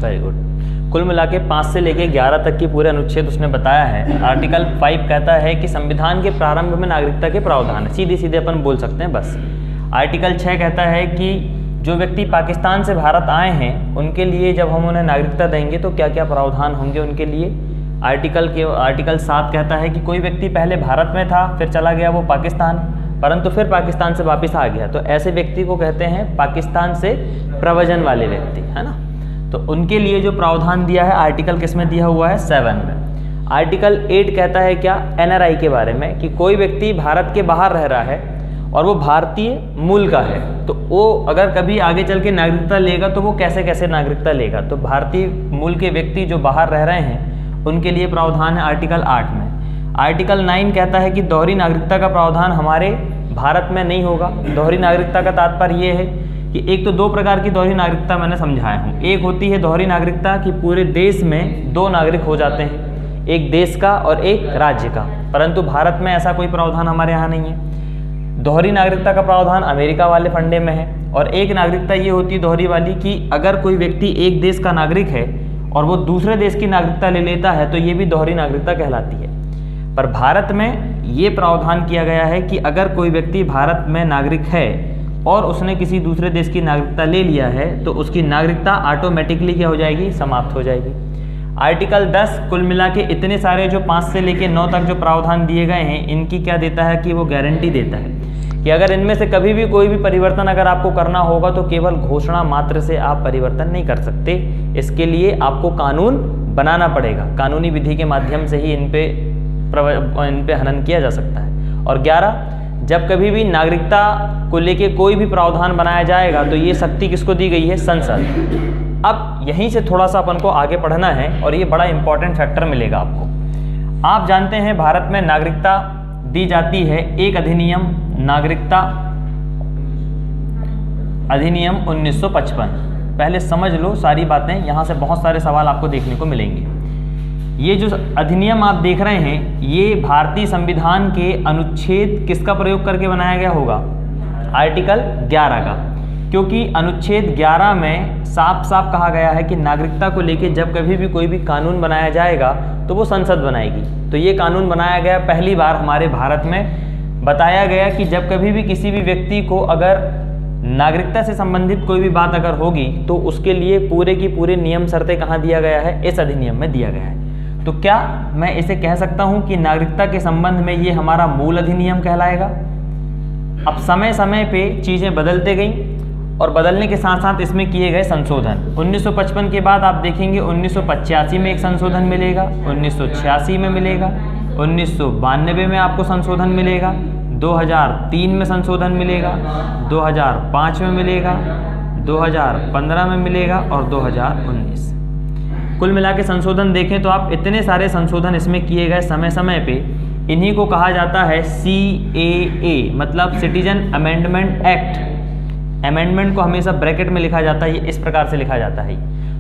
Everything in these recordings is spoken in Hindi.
Very good. कुल मिला के 5 से लेके 11 तक की पूरे अनुच्छेद उसने बताया है। आर्टिकल 5 कहता है कि संविधान के प्रारंभ में नागरिकता के प्रावधान है, सीधे सीधे अपन बोल सकते हैं बस। आर्टिकल 6 कहता है कि जो व्यक्ति पाकिस्तान से भारत आए हैं उनके लिए जब हम उन्हें नागरिकता देंगे तो क्या क्या प्रावधान होंगे उनके लिए। आर्टिकल 7 कहता है कि कोई व्यक्ति पहले भारत में था, फिर चला गया वो पाकिस्तान, परंतु फिर पाकिस्तान से वापस आ गया, तो ऐसे व्यक्ति को कहते हैं पाकिस्तान से प्रव्रजन वाले व्यक्ति, है ना। तो उनके लिए जो प्रावधान दिया है आर्टिकल किस में दिया हुआ है, 7 में। आर्टिकल 8 कहता है क्या, एनआरआई के बारे में, कि कोई व्यक्ति भारत के बाहर रह रहा है और वो भारतीय मूल का है, तो वो अगर कभी आगे चल के नागरिकता लेगा तो वो कैसे कैसे नागरिकता लेगा। तो भारतीय मूल के व्यक्ति जो बाहर रह रहे हैं उनके लिए प्रावधान है आर्टिकल 8 में। आर्टिकल 9 कहता है कि दोहरी नागरिकता का प्रावधान हमारे भारत में नहीं होगा। दोहरी नागरिकता का तात्पर्य ये है कि एक तो 2 प्रकार की दोहरी नागरिकता मैंने समझाया हूँ। एक होती है दोहरी नागरिकता कि पूरे देश में 2 नागरिक हो जाते हैं, एक देश का और एक राज्य का, परंतु भारत में ऐसा कोई प्रावधान हमारे यहाँ नहीं है। दोहरी नागरिकता का प्रावधान अमेरिका वाले फंडे में है। और एक नागरिकता ये होती है दोहरी वाली कि अगर कोई व्यक्ति एक देश का नागरिक है और वो दूसरे देश की नागरिकता ले लेता है तो ये भी दोहरी नागरिकता कहलाती है। पर भारत में ये प्रावधान किया गया है कि अगर कोई व्यक्ति भारत में नागरिक है और उसने किसी दूसरे देश की नागरिकता ले लिया है तो उसकी नागरिकता ऑटोमेटिकली क्या हो जाएगी, समाप्त हो जाएगी। आर्टिकल 10 कुल मिला के इतने सारे जो 5 से लेके 9 तक जो प्रावधान दिए गए हैं इनकी क्या देता है कि वो गारंटी देता है कि अगर इनमें से कभी भी कोई भी परिवर्तन अगर आपको करना होगा तो केवल घोषणा मात्र से आप परिवर्तन नहीं कर सकते, इसके लिए आपको कानून बनाना पड़ेगा। कानूनी विधि के माध्यम से ही इन पे हनन किया जा सकता है। और 11, जब कभी भी नागरिकता को लेके कोई भी प्रावधान बनाया जाएगा तो ये शक्ति किसको दी गई है, संसद। अब यहीं से थोड़ा सा अपन को आगे पढ़ना है और ये बड़ा इंपॉर्टेंट फैक्टर मिलेगा आपको। आप जानते हैं भारत में नागरिकता दी जाती है एक अधिनियम, नागरिकता अधिनियम 1955। पहले समझ लो सारी बातें, यहाँ से बहुत सारे सवाल आपको देखने को मिलेंगे। ये जो अधिनियम आप देख रहे हैं ये भारतीय संविधान के अनुच्छेद किसका प्रयोग करके बनाया गया होगा, आर्टिकल 11 का, क्योंकि अनुच्छेद 11 में साफ साफ कहा गया है कि नागरिकता को लेके जब कभी भी कोई भी कानून बनाया जाएगा तो वो संसद बनाएगी। तो ये कानून बनाया गया पहली बार हमारे भारत में। बताया गया कि जब कभी भी किसी भी व्यक्ति को अगर नागरिकता से संबंधित कोई भी बात अगर होगी तो उसके लिए पूरे की पूरे नियम शर्तें कहाँ दिया गया है, इस अधिनियम में दिया गया है। तो क्या मैं इसे कह सकता हूँ कि नागरिकता के संबंध में ये हमारा मूल अधिनियम कहलाएगा। अब समय समय पे चीज़ें बदलते गई और बदलने के साथ साथ इसमें किए गए संशोधन। 1955 के बाद आप देखेंगे 1985 में एक संशोधन मिलेगा, 1986 में मिलेगा, 1992 में आपको संशोधन मिलेगा, 2003 में संशोधन मिलेगा, 2005 में मिलेगा, 2015 में मिलेगा और 2019। कुल मिला के संशोधन देखें तो आप इतने सारे संशोधन इसमें किए गए समय समय पे। इन्हीं को कहा जाता है CAA, मतलब सिटीजन अमेंडमेंट एक्ट। अमेंडमेंट को हमेशा ब्रैकेट में लिखा जाता है, ये इस प्रकार से लिखा जाता है।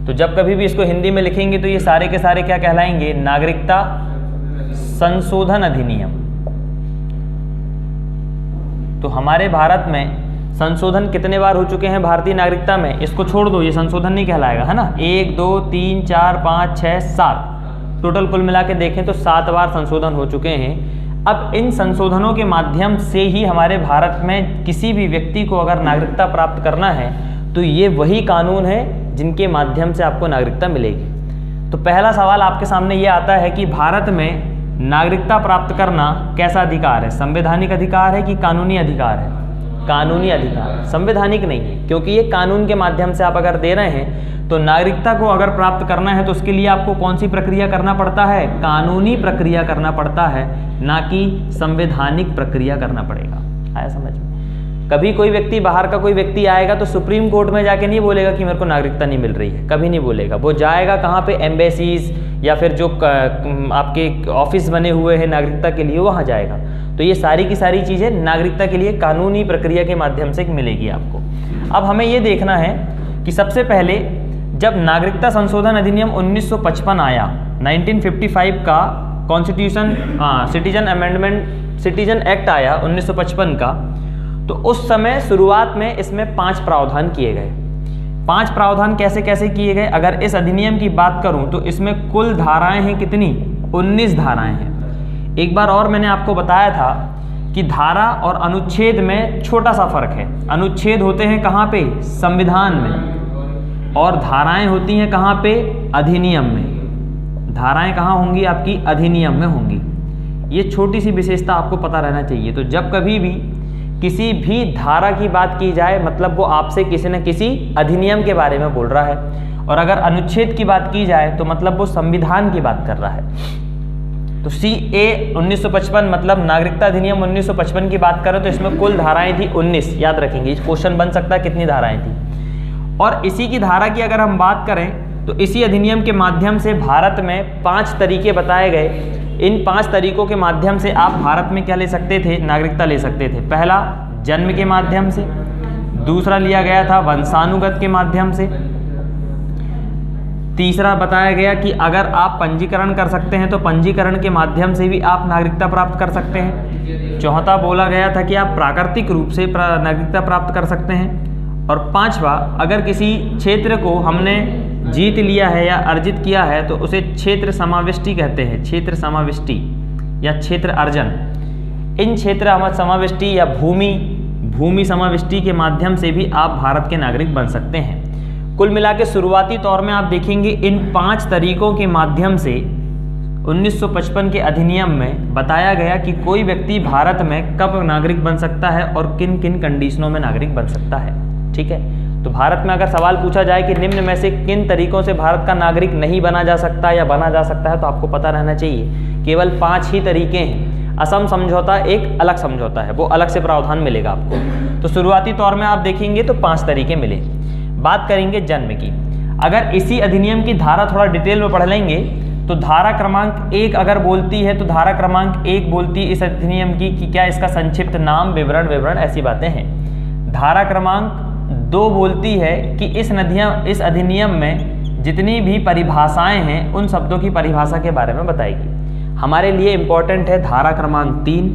तो जब कभी भी इसको हिंदी में लिखेंगे तो ये सारे के सारे क्या कहलाएंगे, नागरिकता संशोधन अधिनियम। तो हमारे भारत में संशोधन कितने बार हो चुके हैं भारतीय नागरिकता में, इसको छोड़ दो, ये संशोधन नहीं कहलाएगा, है ना। 1 2 3 4 5 6 7 टोटल कुल मिला के देखें तो 7 बार संशोधन हो चुके हैं। अब इन संशोधनों के माध्यम से ही हमारे भारत में किसी भी व्यक्ति को अगर नागरिकता प्राप्त करना है तो ये वही कानून है जिनके माध्यम से आपको नागरिकता मिलेगी। तो पहला सवाल आपके सामने ये आता है कि भारत में नागरिकता प्राप्त करना कैसा अधिकार है, संवैधानिक अधिकार है कि कानूनी अधिकार है। कानूनी अधिकार, संवैधानिक नहीं है, क्योंकि ये कानून के माध्यम से आप अगर दे रहे हैं तो नागरिकता को अगर प्राप्त करना है तो उसके लिए आपको कौन सी प्रक्रिया करना पड़ता है, कानूनी प्रक्रिया करना पड़ता है, ना कि संवैधानिक प्रक्रिया करना पड़ेगा। आया समझ में। कभी कोई व्यक्ति बाहर का कोई व्यक्ति आएगा तो सुप्रीम कोर्ट में जाके नहीं बोलेगा कि मेरे को नागरिकता नहीं मिल रही है, कभी नहीं बोलेगा। वो जाएगा कहाँ पे, एम्बेसीज या फिर जो आपके ऑफिस बने हुए हैं नागरिकता के लिए, वहाँ जाएगा। तो ये सारी की सारी चीज़ें नागरिकता के लिए कानूनी प्रक्रिया के माध्यम से मिलेगी आपको। अब हमें ये देखना है कि सबसे पहले जब नागरिकता संशोधन अधिनियम 1955 आया, 1955 का कॉन्स्टिट्यूशन सिटीजन एक्ट आया 1955 का, तो उस समय शुरुआत में इसमें 5 प्रावधान किए गए। 5 प्रावधान कैसे कैसे किए गए, अगर इस अधिनियम की बात करूं तो इसमें कुल धाराएं हैं कितनी, 19 धाराएं हैं। एक बार और मैंने आपको बताया था कि धारा और अनुच्छेद में छोटा सा फर्क है। अनुच्छेद होते हैं कहाँ पे, संविधान में, और धाराएं होती हैं कहाँ पे, अधिनियम में। धाराएं कहाँ होंगी आपकी, अधिनियम में होंगी। ये छोटी सी विशेषता आपको पता रहना चाहिए। तो जब कभी भी किसी भी धारा की बात की जाए मतलब वो आपसे किसी न किसी अधिनियम के बारे में बोल रहा है, और अगर अनुच्छेद की बात की जाए तो मतलब वो संविधान की बात कर रहा है। तो CA 1955 मतलब नागरिकता अधिनियम 1955 की बात करें तो इसमें कुल धाराएं थी 19, याद रखेंगे। क्वेश्चन बन सकता है कितनी धाराएं थी। और इसी की धारा की अगर हम बात करें तो इसी अधिनियम के माध्यम से भारत में 5 तरीके बताए गए। इन 5 तरीकों के माध्यम से आप भारत में क्या ले सकते थे, नागरिकता ले सकते थे। पहला जन्म के माध्यम से, दूसरा लिया गया था वंशानुगत के माध्यम से, तीसरा बताया गया कि अगर आप पंजीकरण कर सकते हैं तो पंजीकरण के माध्यम से भी आप नागरिकता प्राप्त कर सकते हैं। चौथा बोला गया था कि आप प्राकृतिक रूप से नागरिकता प्राप्त कर सकते हैं। और पांचवा, अगर किसी क्षेत्र को हमने जीत लिया है या अर्जित किया है तो उसे क्षेत्र समाविष्टि कहते हैं, क्षेत्र समाविष्टि या क्षेत्र अर्जन। इन क्षेत्र समाविष्टि या भूमि समाविष्टि के माध्यम से भी आप भारत के नागरिक बन सकते हैं। कुल मिला के शुरुआती तौर में आप देखेंगे इन 5 तरीकों के माध्यम से 1955 के अधिनियम में बताया गया कि कोई व्यक्ति भारत में कब नागरिक बन सकता है और किन किन कंडीशनों में नागरिक बन सकता है। ठीक है, तो भारत में अगर सवाल पूछा जाए कि निम्न में से किन तरीकों से भारत का नागरिक नहीं बना जा सकता या बना जा सकता है, तो आपको पता रहना चाहिए केवल 5 ही तरीके हैं। असम समझौता एक अलग समझौता है, वो अलग से प्रावधान मिलेगा आपको। तो शुरुआती तौर में आप देखेंगे तो 5 तरीके मिले। बात करेंगे जन्म की। अगर इसी अधिनियम की धारा थोड़ा डिटेल में पढ़ लेंगे तो धारा क्रमांक 1 अगर बोलती है तो धारा क्रमांक 1 बोलती है इस अधिनियम की कि क्या इसका संक्षिप्त नाम, विवरण ऐसी बातें हैं। धारा क्रमांक 2 बोलती है कि इस अधिनियम में जितनी भी परिभाषाएं हैं उन शब्दों की परिभाषा के बारे में बताएगी। हमारे लिए इम्पोर्टेंट है धारा क्रमांक 3।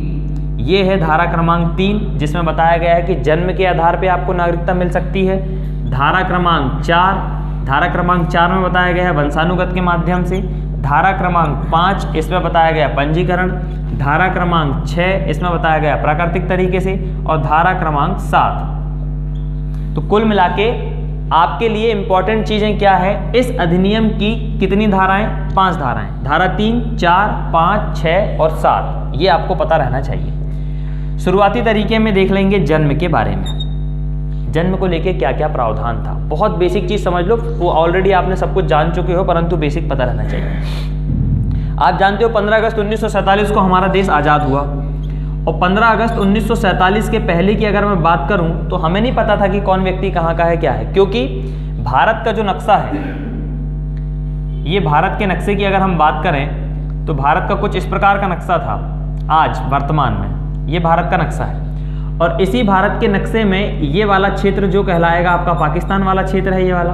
ये है धारा क्रमांक 3 जिसमें बताया गया है कि जन्म के आधार पर आपको नागरिकता मिल सकती है। धारा क्रमांक 4 में बताया गया है वंशानुगत के माध्यम से। धारा क्रमांक 5 इसमें बताया गया पंजीकरण। धारा क्रमांक 6 इसमें बताया गया प्राकृतिक तरीके से। और धारा क्रमांक 7। तो कुल मिला के आपके लिए इंपॉर्टेंट चीजें क्या है, इस अधिनियम की कितनी धाराएं, 5 धाराएं। धारा 3, 4, 5, 6 और 7 ये आपको पता रहना चाहिए। शुरुआती तरीके में देख लेंगे जन्म के बारे में। जन्म को लेके क्या क्या प्रावधान था, बहुत बेसिक चीज समझ लो, वो ऑलरेडी आपने सब कुछ जान चुके हो परंतु बेसिक पता रहना चाहिए। आप जानते हो 15 अगस्त 1947 को हमारा देश आज़ाद हुआ, और 15 अगस्त 1947 के पहले की अगर मैं बात करूं तो हमें नहीं पता था कि कौन व्यक्ति कहाँ का है क्या है, क्योंकि भारत का जो नक्शा है, ये भारत के नक्शे की अगर हम बात करें तो भारत का कुछ इस प्रकार का नक्शा था। आज वर्तमान में ये भारत का नक्शा है, और इसी भारत के नक्शे में ये वाला क्षेत्र जो कहलाएगा आपका पाकिस्तान वाला क्षेत्र है ये वाला,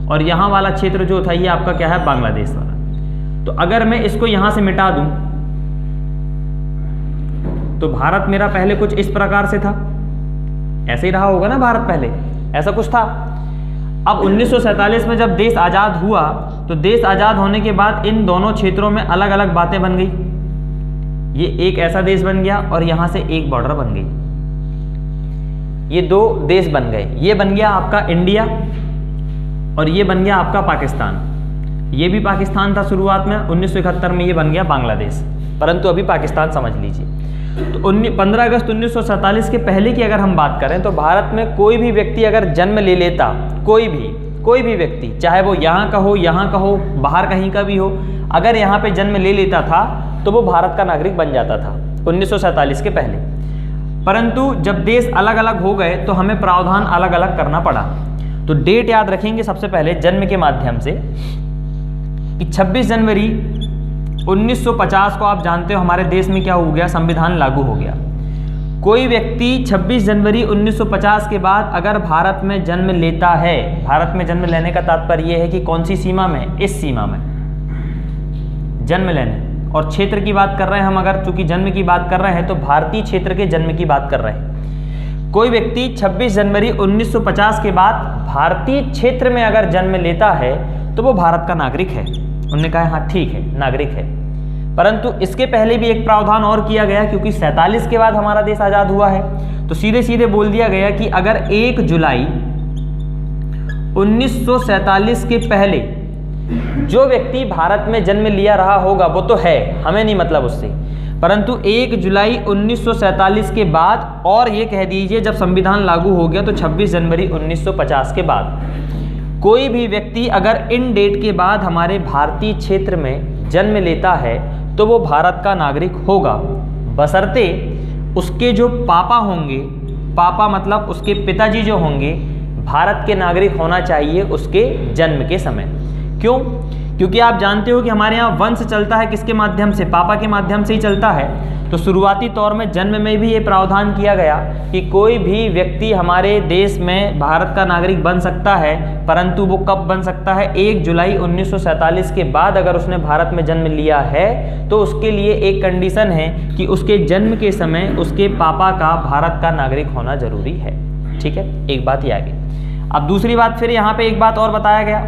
और यहाँ वाला क्षेत्र जो था ये आपका क्या है, बांग्लादेश वाला। तो अगर मैं इसको यहाँ से मिटा दूं तो भारत मेरा पहले कुछ इस प्रकार से था, ऐसे ही रहा होगा ना भारत पहले, ऐसा कुछ था। अब 1947 में जब देश आज़ाद हुआ तो देश आज़ाद होने के बाद इन दोनों क्षेत्रों में अलग अलग बातें बन गई। ये एक ऐसा देश बन गया और यहाँ से एक बॉर्डर बन गई, ये 2 देश बन गए। ये बन गया आपका इंडिया और ये बन गया आपका पाकिस्तान। ये भी पाकिस्तान था शुरुआत में, 1971 में ये बन गया बांग्लादेश, परंतु अभी पाकिस्तान समझ लीजिए। तो 15 अगस्त 1947 के पहले की अगर हम बात करें तो भारत में कोई भी व्यक्ति अगर जन्म ले लेता, कोई भी व्यक्ति, चाहे वो यहाँ का हो, बाहर कहीं का भी हो, अगर यहाँ पे जन्म ले लेता था तो वो भारत का नागरिक बन जाता था 1947 के पहले। परंतु जब देश अलग अलग हो गए तो हमें प्रावधान अलग अलग करना पड़ा। तो डेट याद रखेंगे सबसे पहले जन्म के माध्यम से कि 26 जनवरी 1950 को आप जानते हो हमारे देश में क्या हो गया, संविधान लागू हो गया। कोई व्यक्ति 26 जनवरी 1950 के बाद अगर भारत में जन्म लेता है, भारत में जन्म लेने का तात्पर्य यह है कि कौन सी सीमा में, इस सीमा में जन्म लेने, और क्षेत्र की बात कर रहे हैं हम, अगर चूंकि जन्म की बात कर रहे हैं तो भारतीय क्षेत्र के जन्म की बात कर रहे हैं। कोई व्यक्ति 26 जनवरी 1950 के बाद भारतीय क्षेत्र में अगर जन्म लेता है तो वो भारत का नागरिक है। उन्होंने कहा हाँ ठीक है, नागरिक है। परंतु इसके पहले भी एक प्रावधान और किया गया, क्योंकि 47 के बाद हमारा देश आज़ाद हुआ है, तो सीधे सीधे बोल दिया गया कि अगर 1 जुलाई 1947 के पहले जो व्यक्ति भारत में जन्म लिया रहा होगा वो तो है, हमें नहीं मतलब उससे, परंतु 1 जुलाई 1947 के बाद, और ये कह दीजिए जब संविधान लागू हो गया तो 26 जनवरी 1950 के बाद, कोई भी व्यक्ति अगर इन डेट के बाद हमारे भारतीय क्षेत्र में जन्म लेता है तो वो भारत का नागरिक होगा, बशर्ते उसके जो पापा होंगे, पापा मतलब उसके पिताजी जो होंगे, भारत के नागरिक होना चाहिए उसके जन्म के समय। क्यों? क्योंकि आप जानते हो कि हमारे यहाँ वंश चलता है किसके माध्यम से? पापा के माध्यम से ही चलता है। तो शुरुआती तौर में जन्म में भी ये प्रावधान किया गया कि कोई भी व्यक्ति हमारे देश में भारत का नागरिक बन सकता है, परंतु वो कब बन सकता है? 1 जुलाई 1947 के बाद अगर उसने भारत में जन्म लिया है तो उसके लिए एक कंडीशन है कि उसके जन्म के समय उसके पापा का भारत का नागरिक होना जरूरी है। ठीक है, एक बात ये आ गई। अब दूसरी बात, फिर यहाँ पे एक बात और बताया गया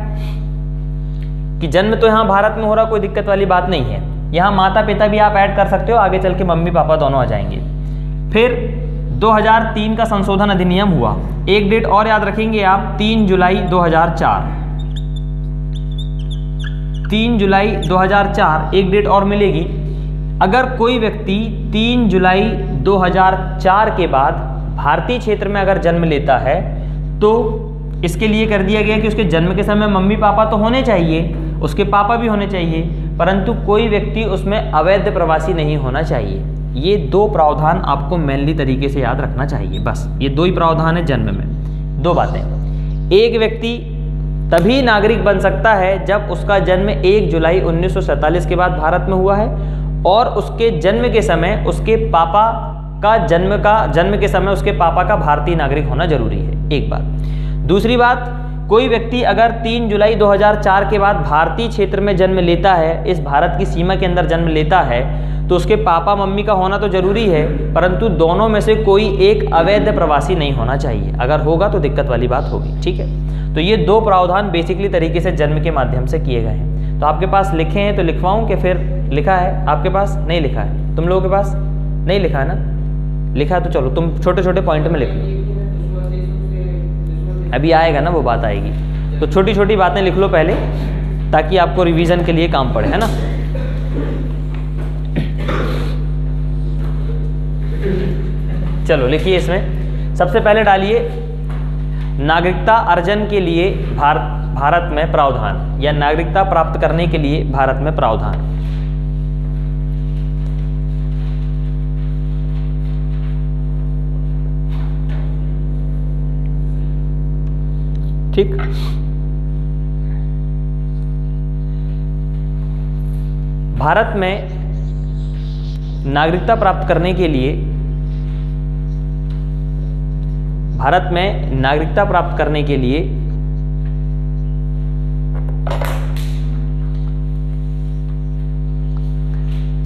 कि जन्म तो यहाँ भारत में हो रहा, कोई दिक्कत वाली बात नहीं है, यहाँ माता पिता भी आप ऐड कर सकते हो, आगे चल के मम्मी पापा दोनों आ जाएंगे। फिर 2003 का संशोधन अधिनियम हुआ, एक डेट और याद रखेंगे आप, 3 जुलाई 2004, 3 जुलाई 2004 एक डेट और मिलेगी। अगर कोई व्यक्ति 3 जुलाई 2004 के बाद भारतीय क्षेत्र में अगर जन्म लेता है तो इसके लिए कर दिया गया कि उसके जन्म के समय मम्मी पापा तो होने चाहिए, उसके पापा भी होने चाहिए, परंतु कोई व्यक्ति उसमें अवैध प्रवासी नहीं होना चाहिए। ये 2 प्रावधान आपको मेनली तरीके से याद रखना चाहिए, बस ये 2 ही प्रावधान है जन्म में। 2 बातें, एक व्यक्ति तभी नागरिक बन सकता है जब उसका जन्म 1 जुलाई 1947 के बाद भारत में हुआ है और उसके जन्म के समय उसके पापा का जन्म के समय उसके पापा का भारतीय नागरिक होना जरूरी है, एक बात। दूसरी बात, कोई व्यक्ति अगर 3 जुलाई 2004 के बाद भारतीय क्षेत्र में जन्म लेता है, इस भारत की सीमा के अंदर जन्म लेता है, तो उसके पापा मम्मी का होना तो जरूरी है, परंतु दोनों में से कोई एक अवैध प्रवासी नहीं होना चाहिए। अगर होगा तो दिक्कत वाली बात होगी। ठीक है, तो ये 2 प्रावधान बेसिकली तरीके से जन्म के माध्यम से किए गए हैं। तो आपके पास लिखे हैं तो लिखवाऊँ कि फिर लिखा है? आपके पास नहीं लिखा है, तुम लोगों के पास नहीं लिखा है ना? लिखा है तो चलो तुम छोटे छोटे पॉइंट में लिख लो, अभी आएगा ना वो बात आएगी। तो छोटी छोटी बातें लिख लो पहले, ताकि आपको रिवीजन के लिए काम पड़े, है ना? चलो लिखिए, इसमें सबसे पहले डालिए नागरिकता अर्जन के लिए भारत में प्रावधान, या नागरिकता प्राप्त करने के लिए भारत में प्रावधान। ठीक, भारत में नागरिकता प्राप्त करने के लिए, भारत में नागरिकता प्राप्त करने के लिए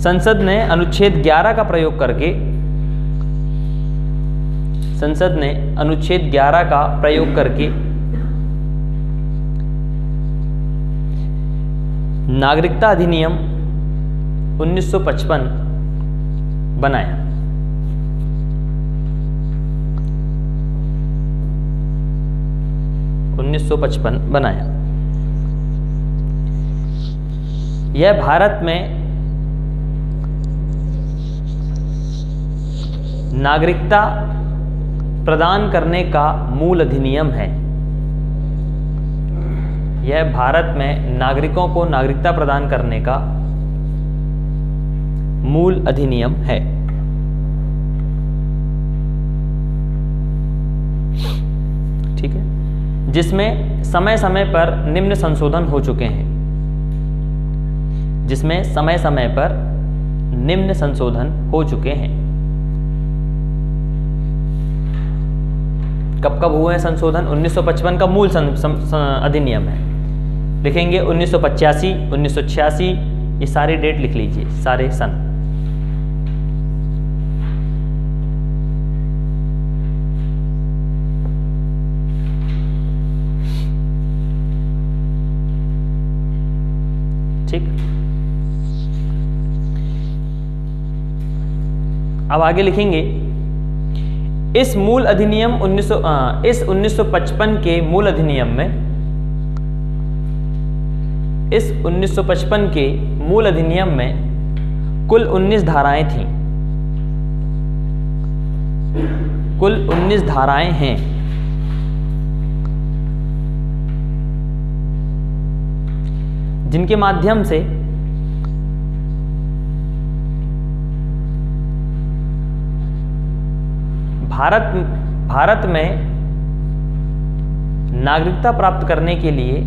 संसद ने अनुच्छेद 11 का प्रयोग करके, संसद ने अनुच्छेद 11 का प्रयोग करके नागरिकता अधिनियम 1955 बनाया। बनाया। यह भारत में नागरिकता प्रदान करने का मूल अधिनियम है। यह भारत में नागरिकों को नागरिकता प्रदान करने का मूल अधिनियम है। ठीक है, जिसमें समय समय पर निम्न संशोधन हो चुके हैं, जिसमें समय समय पर निम्न संशोधन हो चुके हैं। कब कब हुए हैं संशोधन? 1955 का मूल अधिनियम है, लिखेंगे 1985, 1986, ये सारे डेट लिख लीजिए, सारे सन। ठीक। अब आगे लिखेंगे, इस मूल अधिनियम 1955 के मूल अधिनियम में, इस 1955 के मूल अधिनियम में कुल 19 धाराएं थीं, कुल 19 धाराएं हैं। जिनके माध्यम से भारत में नागरिकता प्राप्त करने के लिए,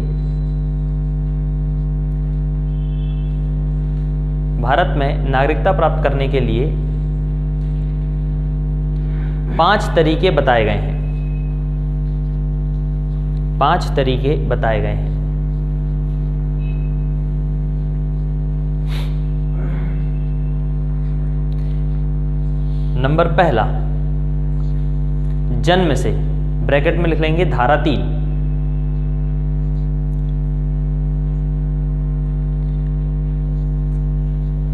भारत में नागरिकता प्राप्त करने के लिए 5 तरीके बताए गए हैं, 5 तरीके बताए गए हैं। नंबर पहला, जन्म से, ब्रैकेट में लिख लेंगे धारा 3।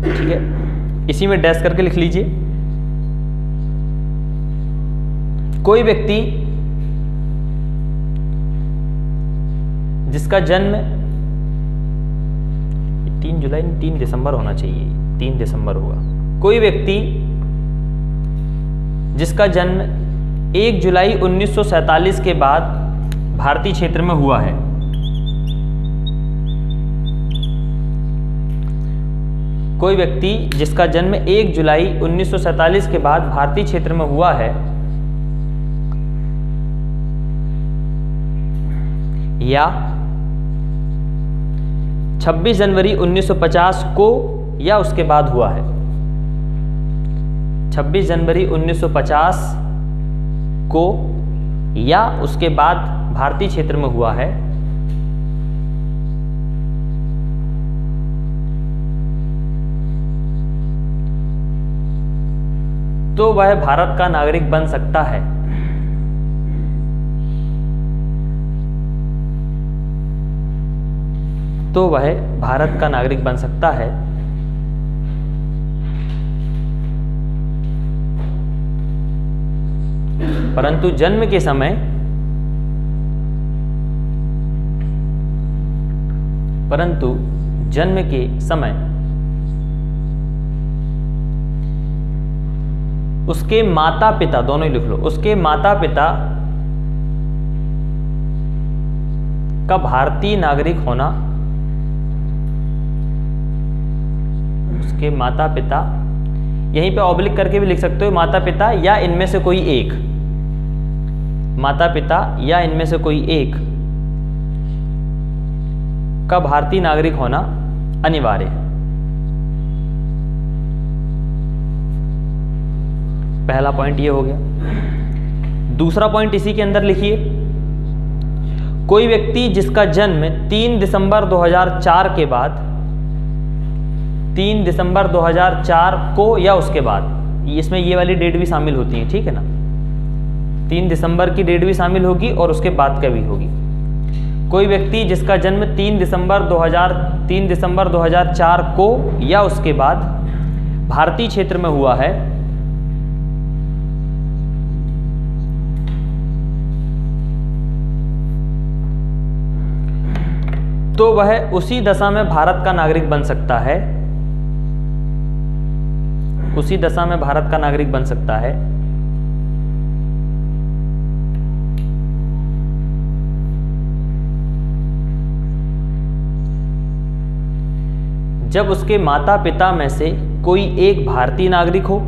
ठीक है, इसी में डैश करके लिख लीजिए। कोई व्यक्ति जिसका जन्म 3 जुलाई 3 दिसंबर होना चाहिए, 3 दिसंबर होगा। कोई व्यक्ति जिसका जन्म 1 जुलाई 1947 के बाद भारतीय क्षेत्र में हुआ है, कोई व्यक्ति जिसका जन्म 1 जुलाई 1947 के बाद भारतीय क्षेत्र में हुआ है, या 26 जनवरी 1950 को या उसके बाद हुआ है, 26 जनवरी 1950 को या उसके बाद भारतीय क्षेत्र में हुआ है, तो वह भारत का नागरिक बन सकता है। तो वह भारत का नागरिक बन सकता है। परंतु जन्म के समय, परंतु जन्म के समय उसके माता पिता, दोनों ही लिख लो, उसके माता पिता का भारतीय नागरिक होना, उसके माता पिता, यहीं पे ऑब्लिक करके भी लिख सकते हो, माता पिता या इनमें से कोई एक, माता पिता या इनमें से कोई एक का भारतीय नागरिक होना अनिवार्य है। पहला पॉइंट ये हो गया। दूसरा पॉइंट इसी के अंदर लिखिए, कोई व्यक्ति जिसका जन्म 3 दिसंबर 2004 के बाद, 3 दिसंबर 2004 को या उसके बाद, इसमें ये वाली डेट भी शामिल होती है, ठीक है ना, 3 दिसंबर की डेट भी शामिल होगी और उसके बाद का भी होगी। कोई व्यक्ति जिसका जन्म 3 दिसंबर 2004 को या उसके बाद भारतीय क्षेत्र में हुआ है, तो वह उसी दशा में भारत का नागरिक बन सकता है, उसी दशा में भारत का नागरिक बन सकता है। जब उसके माता पिता में से कोई एक भारतीय नागरिक हो,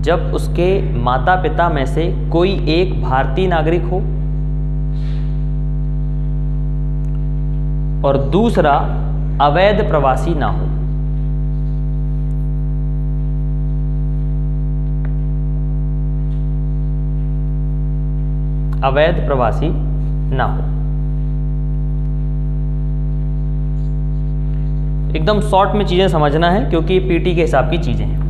जब उसके माता पिता में से कोई एक भारतीय नागरिक हो और दूसरा अवैध प्रवासी ना हो। अवैध प्रवासी ना हो। एकदम शॉर्ट में चीज़ें समझना है क्योंकि पीटी के हिसाब की चीज़ें हैं।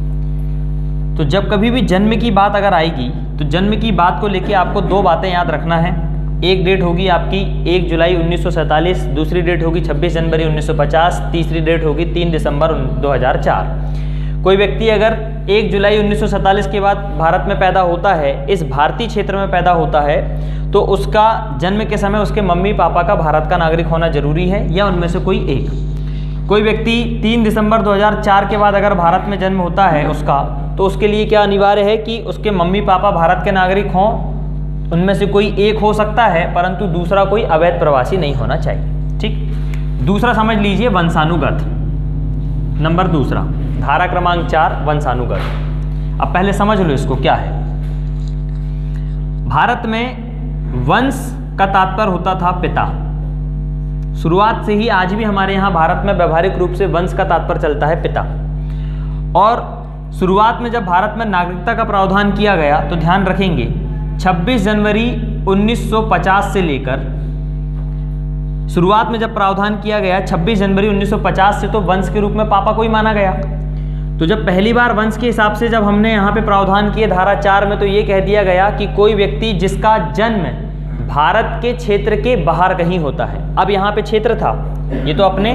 तो जब कभी भी जन्म की बात अगर आएगी तो जन्म की बात को लेके आपको 2 बातें याद रखना है। एक डेट होगी आपकी 1 जुलाई 1947, दूसरी डेट होगी 26 जनवरी 1950, तीसरी डेट होगी 3 दिसंबर 2004। कोई व्यक्ति अगर 1 जुलाई 1947 के बाद भारत में पैदा होता है, इस भारतीय क्षेत्र में पैदा होता है, तो उसका जन्म के समय उसके मम्मी पापा का भारत का नागरिक होना जरूरी है या उनमें से कोई एक। कोई व्यक्ति 3 दिसंबर 2004 के बाद अगर भारत में जन्म होता है उसका, तो उसके लिए क्या अनिवार्य है कि उसके मम्मी पापा भारत के नागरिक हों, उनमें से कोई एक हो सकता है, परंतु दूसरा कोई अवैध प्रवासी नहीं होना चाहिए। ठीक, दूसरा समझ लीजिए वंशानुगत। नंबर दूसरा, धारा क्रमांक 4 वंशानुगत। अब पहले समझ लो इसको क्या है। भारत में वंश का तात्पर्य होता था पिता। शुरुआत से ही आज भी हमारे यहाँ भारत में व्यवहारिक रूप से वंश का तात्पर्य चलता है पिता। और शुरुआत में जब भारत में नागरिकता का प्रावधान किया गया तो ध्यान रखेंगे 26 जनवरी 1950 से लेकर, शुरुआत में जब प्रावधान किया गया 26 जनवरी 1950 से, तो वंश के रूप में पापा को ही माना गया। तो जब पहली बार वंश के हिसाब से जब हमने यहाँ पे प्रावधान किए धारा 4 में, तो ये कह दिया गया कि कोई व्यक्ति जिसका जन्म भारत के क्षेत्र के बाहर कहीं होता है। अब यहाँ पे क्षेत्र था, ये तो अपने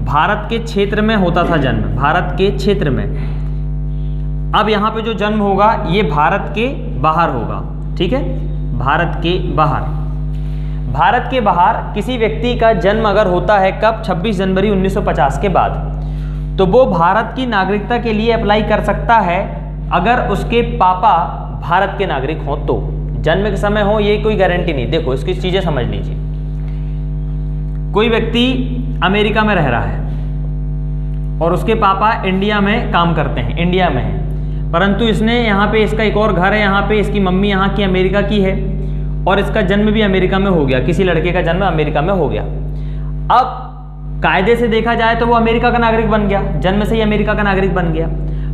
भारत के क्षेत्र में होता था जन्म, भारत के क्षेत्र में। अब यहाँ पे जो जन्म होगा ये भारत के बाहर होगा। ठीक है, भारत के बाहर। भारत के बाहर किसी व्यक्ति का जन्म अगर होता है कब, 26 जनवरी 1950 के बाद, तो वो भारत की नागरिकता के लिए अप्लाई कर सकता है अगर उसके पापा भारत के नागरिक हों तो। जन्म के समय हो ये कोई गारंटी नहीं। देखो इसकी चीजें समझ लीजिए। कोई व्यक्ति अमेरिका में रह रहा है और उसके पापा इंडिया में काम करते हैं, इंडिया में है, परंतु इसने यहाँ पे इसका एक और घर है, यहाँ पे इसकी मम्मी यहाँ की अमेरिका की है और इसका जन्म भी अमेरिका में हो गया, किसी लड़के का जन्म अमेरिका में हो गया। अब कायदे से देखा जाए तो वो अमेरिका का नागरिक बन गया, जन्म से ही अमेरिका का नागरिक बन गया।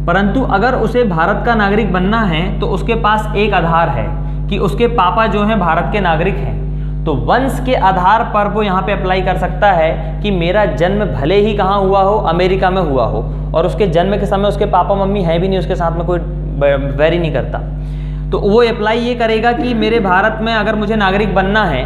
परंतु अगर उसे भारत का नागरिक बनना है तो उसके पास एक आधार है कि उसके पापा जो हैं भारत के नागरिक हैं। तो वंश के आधार पर वो यहाँ पे अप्लाई कर सकता है कि मेरा जन्म भले ही कहाँ हुआ हो, अमेरिका में हुआ हो, और उसके जन्म के समय उसके पापा मम्मी है भी नहीं, उसके साथ में कोई वैरी नहीं करता, तो वो अप्लाई ये करेगा कि मेरे भारत में अगर मुझे नागरिक बनना है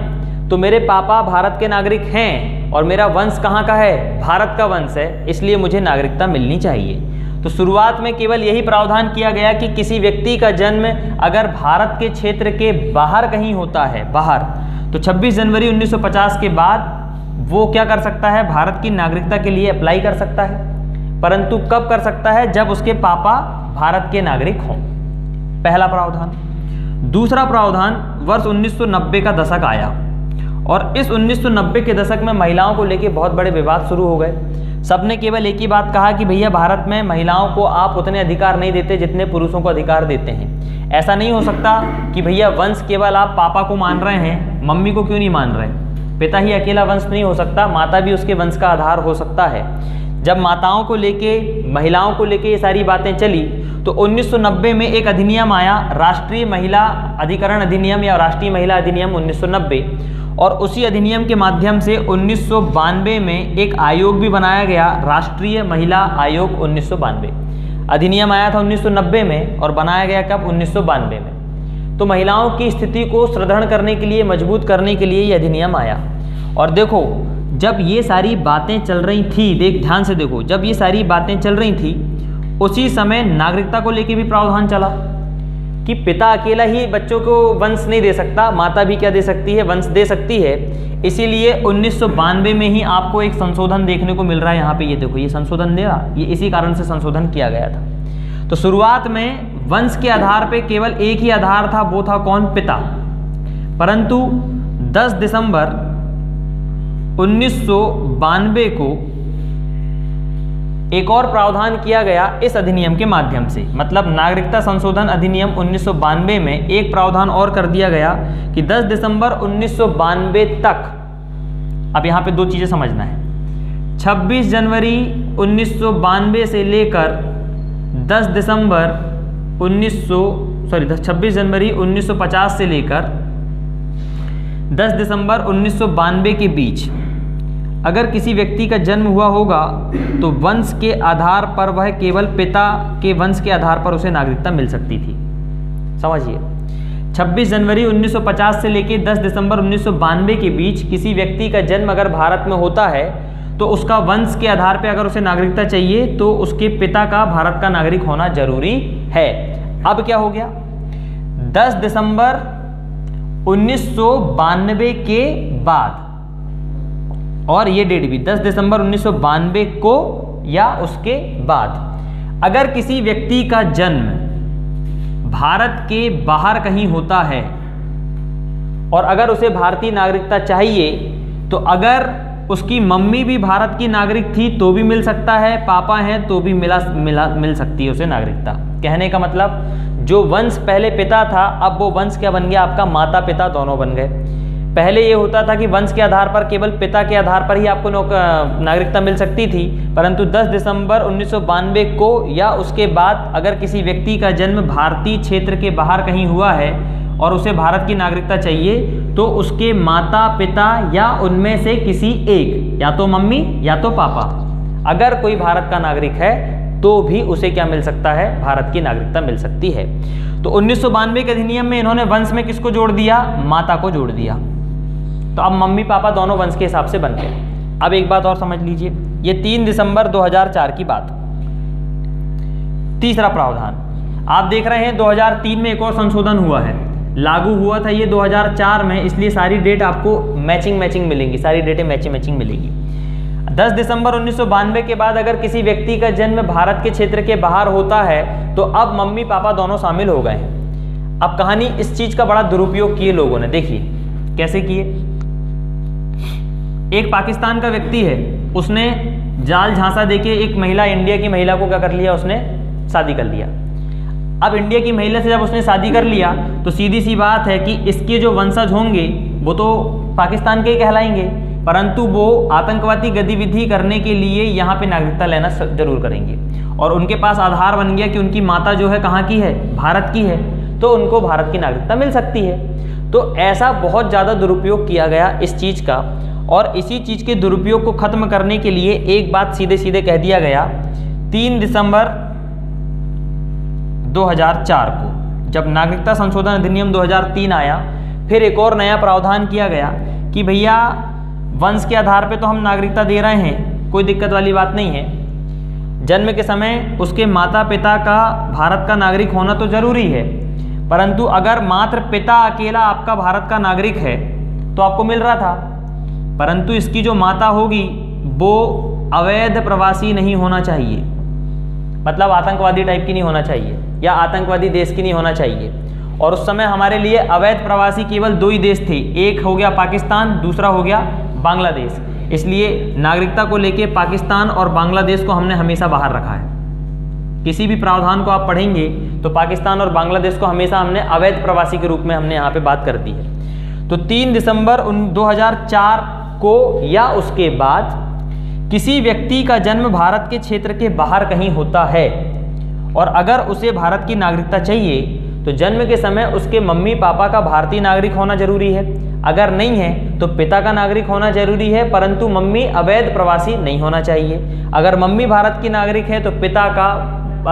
तो मेरे पापा भारत के नागरिक हैं और मेरा वंश कहाँ का है, भारत का वंश है, इसलिए मुझे नागरिकता मिलनी चाहिए। तो शुरुआत में केवल यही प्रावधान किया गया कि किसी व्यक्ति का जन्म अगर भारत के क्षेत्र के बाहर कहीं होता है, बाहर, तो 26 जनवरी 1950 के बाद वो क्या कर सकता है, भारत की नागरिकता के लिए अप्लाई कर सकता है। परंतु कब कर सकता है, जब उसके पापा भारत के नागरिक हों। पहला प्रावधान। दूसरा प्रावधान वर्ष 1990 का दशक आया और इस 1990 के दशक में महिलाओं को लेकर बहुत बड़े विवाद शुरू हो गए। सबने केवल एक ही बात कहा कि भैया भारत में महिलाओं को आप उतने अधिकार नहीं देते जितने पुरुषों को अधिकार देते हैं। ऐसा नहीं हो सकता कि भैया वंश केवल आप पापा को मान रहे हैं, मम्मी को क्यों नहीं मान रहे। पिता ही अकेला वंश नहीं हो सकता, माता भी उसके वंश का आधार हो सकता है। जब माताओं को लेके, महिलाओं को लेके ये सारी बातें चली तो 1990 में एक अधिनियम आया, राष्ट्रीय महिला अधिकरण अधिनियम या राष्ट्रीय महिला अधिनियम 1990, और उसी अधिनियम के माध्यम से 1992 में एक आयोग भी बनाया गया, राष्ट्रीय महिला आयोग 1992। अधिनियम आया था 1990 में और बनाया गया कब, 1992 में। तो महिलाओं की स्थिति को सुदृढ़ करने के लिए, मजबूत करने के लिए ये अधिनियम आया। और देखो जब ये सारी बातें चल रही थी, देख ध्यान से देखो, जब ये सारी बातें चल रही थी उसी समय नागरिकता को लेके भी प्रावधान चला कि पिता अकेला ही बच्चों को वंश नहीं दे सकता, माता भी क्या दे सकती है, वंश दे सकती है। इसीलिए 1992 में ही आपको एक संशोधन देखने को मिल रहा है। यहाँ पे ये देखो, ये संशोधन दे रहा, ये इसी कारण से संशोधन किया गया था। तो शुरुआत में वंश के आधार पे केवल एक ही आधार था, वो था कौन, पिता। परंतु 10 दिसंबर 1992 को एक और प्रावधान किया गया इस अधिनियम के माध्यम से, मतलब नागरिकता संशोधन अधिनियम 1992 में एक प्रावधान और कर दिया गया कि 10 दिसंबर 1992 तक, अब यहाँ पे दो चीज़ें समझना है, 26 जनवरी 1992 से लेकर 10 दिसंबर 26 जनवरी 1950 से लेकर 10 दिसंबर 1992 के बीच अगर किसी व्यक्ति का जन्म हुआ होगा तो वंश के आधार पर वह केवल पिता के वंश के आधार पर उसे नागरिकता मिल सकती थी। समझिए, 26 जनवरी 1950 से लेकर 10 दिसंबर 1992 के बीच किसी व्यक्ति का जन्म अगर भारत में होता है तो उसका वंश के आधार पर अगर उसे नागरिकता चाहिए तो उसके पिता का भारत का नागरिक होना जरूरी है। अब क्या हो गया, 10 दिसंबर 1992 के बाद, और ये डेट भी 10 दिसंबर 1992 को या उसके बाद, अगर किसी व्यक्ति का जन्म भारत के बाहर कहीं होता है और अगर उसे भारतीय नागरिकता चाहिए तो अगर उसकी मम्मी भी भारत की नागरिक थी तो भी मिल सकता है, पापा हैं तो भी मिल सकती है उसे नागरिकता। कहने का मतलब जो वंश पहले पिता था अब वो वंश क्या बन गया, आपका माता पिता दोनों बन गए। पहले ये होता था कि वंश के आधार पर, केवल पिता के आधार पर ही आपको नागरिकता मिल सकती थी, परंतु 10 दिसंबर 1992 को या उसके बाद अगर किसी व्यक्ति का जन्म भारतीय क्षेत्र के बाहर कहीं हुआ है और उसे भारत की नागरिकता चाहिए तो उसके माता पिता या उनमें से किसी एक, या तो मम्मी या तो पापा, अगर कोई भारत का नागरिक है तो भी उसे क्या मिल सकता है, भारत की नागरिकता मिल सकती है। तो 1992 के अधिनियम में इन्होंने वंश में किसको जोड़ दिया, माता को जोड़ दिया। तो अब मम्मी पापा दोनों वंश के हिसाब से बन गए। अब एक बात और समझ लीजिए, ये 3 दिसंबर 2004 की बात। तीसरा प्रावधान आप देख रहे हैं 2003 में एक और संशोधन हुआ है, लागू हुआ था ये 2004 में, इसलिए सारी डेट आपको मैचिंग मिलेंगी, सारी डेटें मैचिंग मिलेगी। 10 दिसंबर 1992 के बाद अगर किसी व्यक्ति का जन्म भारत के क्षेत्र के बाहर होता है तो अब मम्मी पापा दोनों शामिल हो गए हैं। अब कहानी, इस चीज का बड़ा दुरुपयोग किए लोगों ने, देखिए कैसे किए। एक पाकिस्तान का व्यक्ति है, उसने जाल झांसा देके एक महिला, इंडिया की महिला को क्या कर लिया, उसने शादी कर लिया। अब इंडिया की महिला से जब उसने शादी कर लिया तो सीधी सी बात है कि इसके जो वंशज होंगे वो तो पाकिस्तान के ही कहलाएंगे, परंतु वो आतंकवादी गतिविधि करने के लिए यहाँ पे नागरिकता लेना जरूर करेंगे और उनके पास आधार बन गया कि उनकी माता जो है कहाँ की है, भारत की है, तो उनको भारत की नागरिकता मिल सकती है। तो ऐसा बहुत ज़्यादा दुरुपयोग किया गया इस चीज़ का, और इसी चीज़ के दुरुपयोग को ख़त्म करने के लिए एक बात सीधे कह दिया गया 3 दिसंबर 2004 को, जब नागरिकता संशोधन अधिनियम 2003 आया, फिर एक और नया प्रावधान किया गया कि भैया वंश के आधार पे तो हम नागरिकता दे रहे हैं, कोई दिक्कत वाली बात नहीं है, जन्म के समय उसके माता पिता का भारत का नागरिक होना तो जरूरी है, परंतु अगर मात्र पिता अकेला आपका भारत का नागरिक है तो आपको मिल रहा था, परंतु इसकी जो माता होगी वो अवैध प्रवासी नहीं होना चाहिए, मतलब आतंकवादी टाइप की नहीं होना चाहिए या आतंकवादी देश की नहीं होना चाहिए। और उस समय हमारे लिए अवैध प्रवासी केवल 2 ही देश थे, एक हो गया पाकिस्तान, दूसरा हो गया बांग्लादेश। इसलिए नागरिकता को लेके पाकिस्तान और बांग्लादेश को हमने हमेशा बाहर रखा है। किसी भी प्रावधान को आप पढ़ेंगे तो पाकिस्तान और बांग्लादेश को हमेशा हमने अवैध प्रवासी के रूप में हमने यहाँ पे बात कर दी है। तो 3 दिसंबर 2004 को या उसके बाद किसी व्यक्ति का जन्म भारत के क्षेत्र के बाहर कहीं होता है और अगर उसे भारत की नागरिकता चाहिए तो जन्म के समय उसके मम्मी पापा का भारतीय नागरिक होना जरूरी है, अगर नहीं है तो पिता का नागरिक होना जरूरी है, परंतु मम्मी अवैध प्रवासी नहीं होना चाहिए। अगर मम्मी भारत की नागरिक है तो पिता का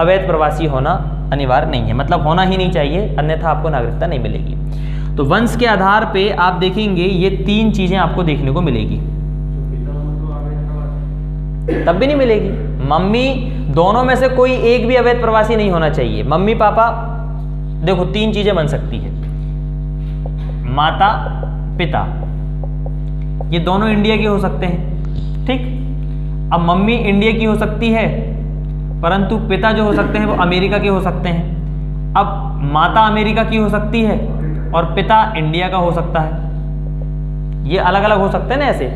अवैध प्रवासी होना अनिवार्य नहीं है, मतलब होना ही नहीं चाहिए, अन्यथा आपको नागरिकता नहीं मिलेगी। तो वंश के आधार पे आप देखेंगे ये 3 चीजें आपको देखने को मिलेगी, तब भी नहीं मिलेगी। मम्मी, दोनों में से कोई एक भी अवैध प्रवासी नहीं होना चाहिए। मम्मी पापा, देखो 3 चीजें बन सकती है, माता पिता, ये दोनों इंडिया के हो सकते हैं, ठीक। अब मम्मी इंडिया की हो सकती है परंतु पिता जो हो सकते हैं वो अमेरिका के हो सकते हैं। अब माता अमेरिका की हो सकती है और पिता इंडिया का हो सकता है, ये अलग अलग हो सकते हैं ना ऐसे,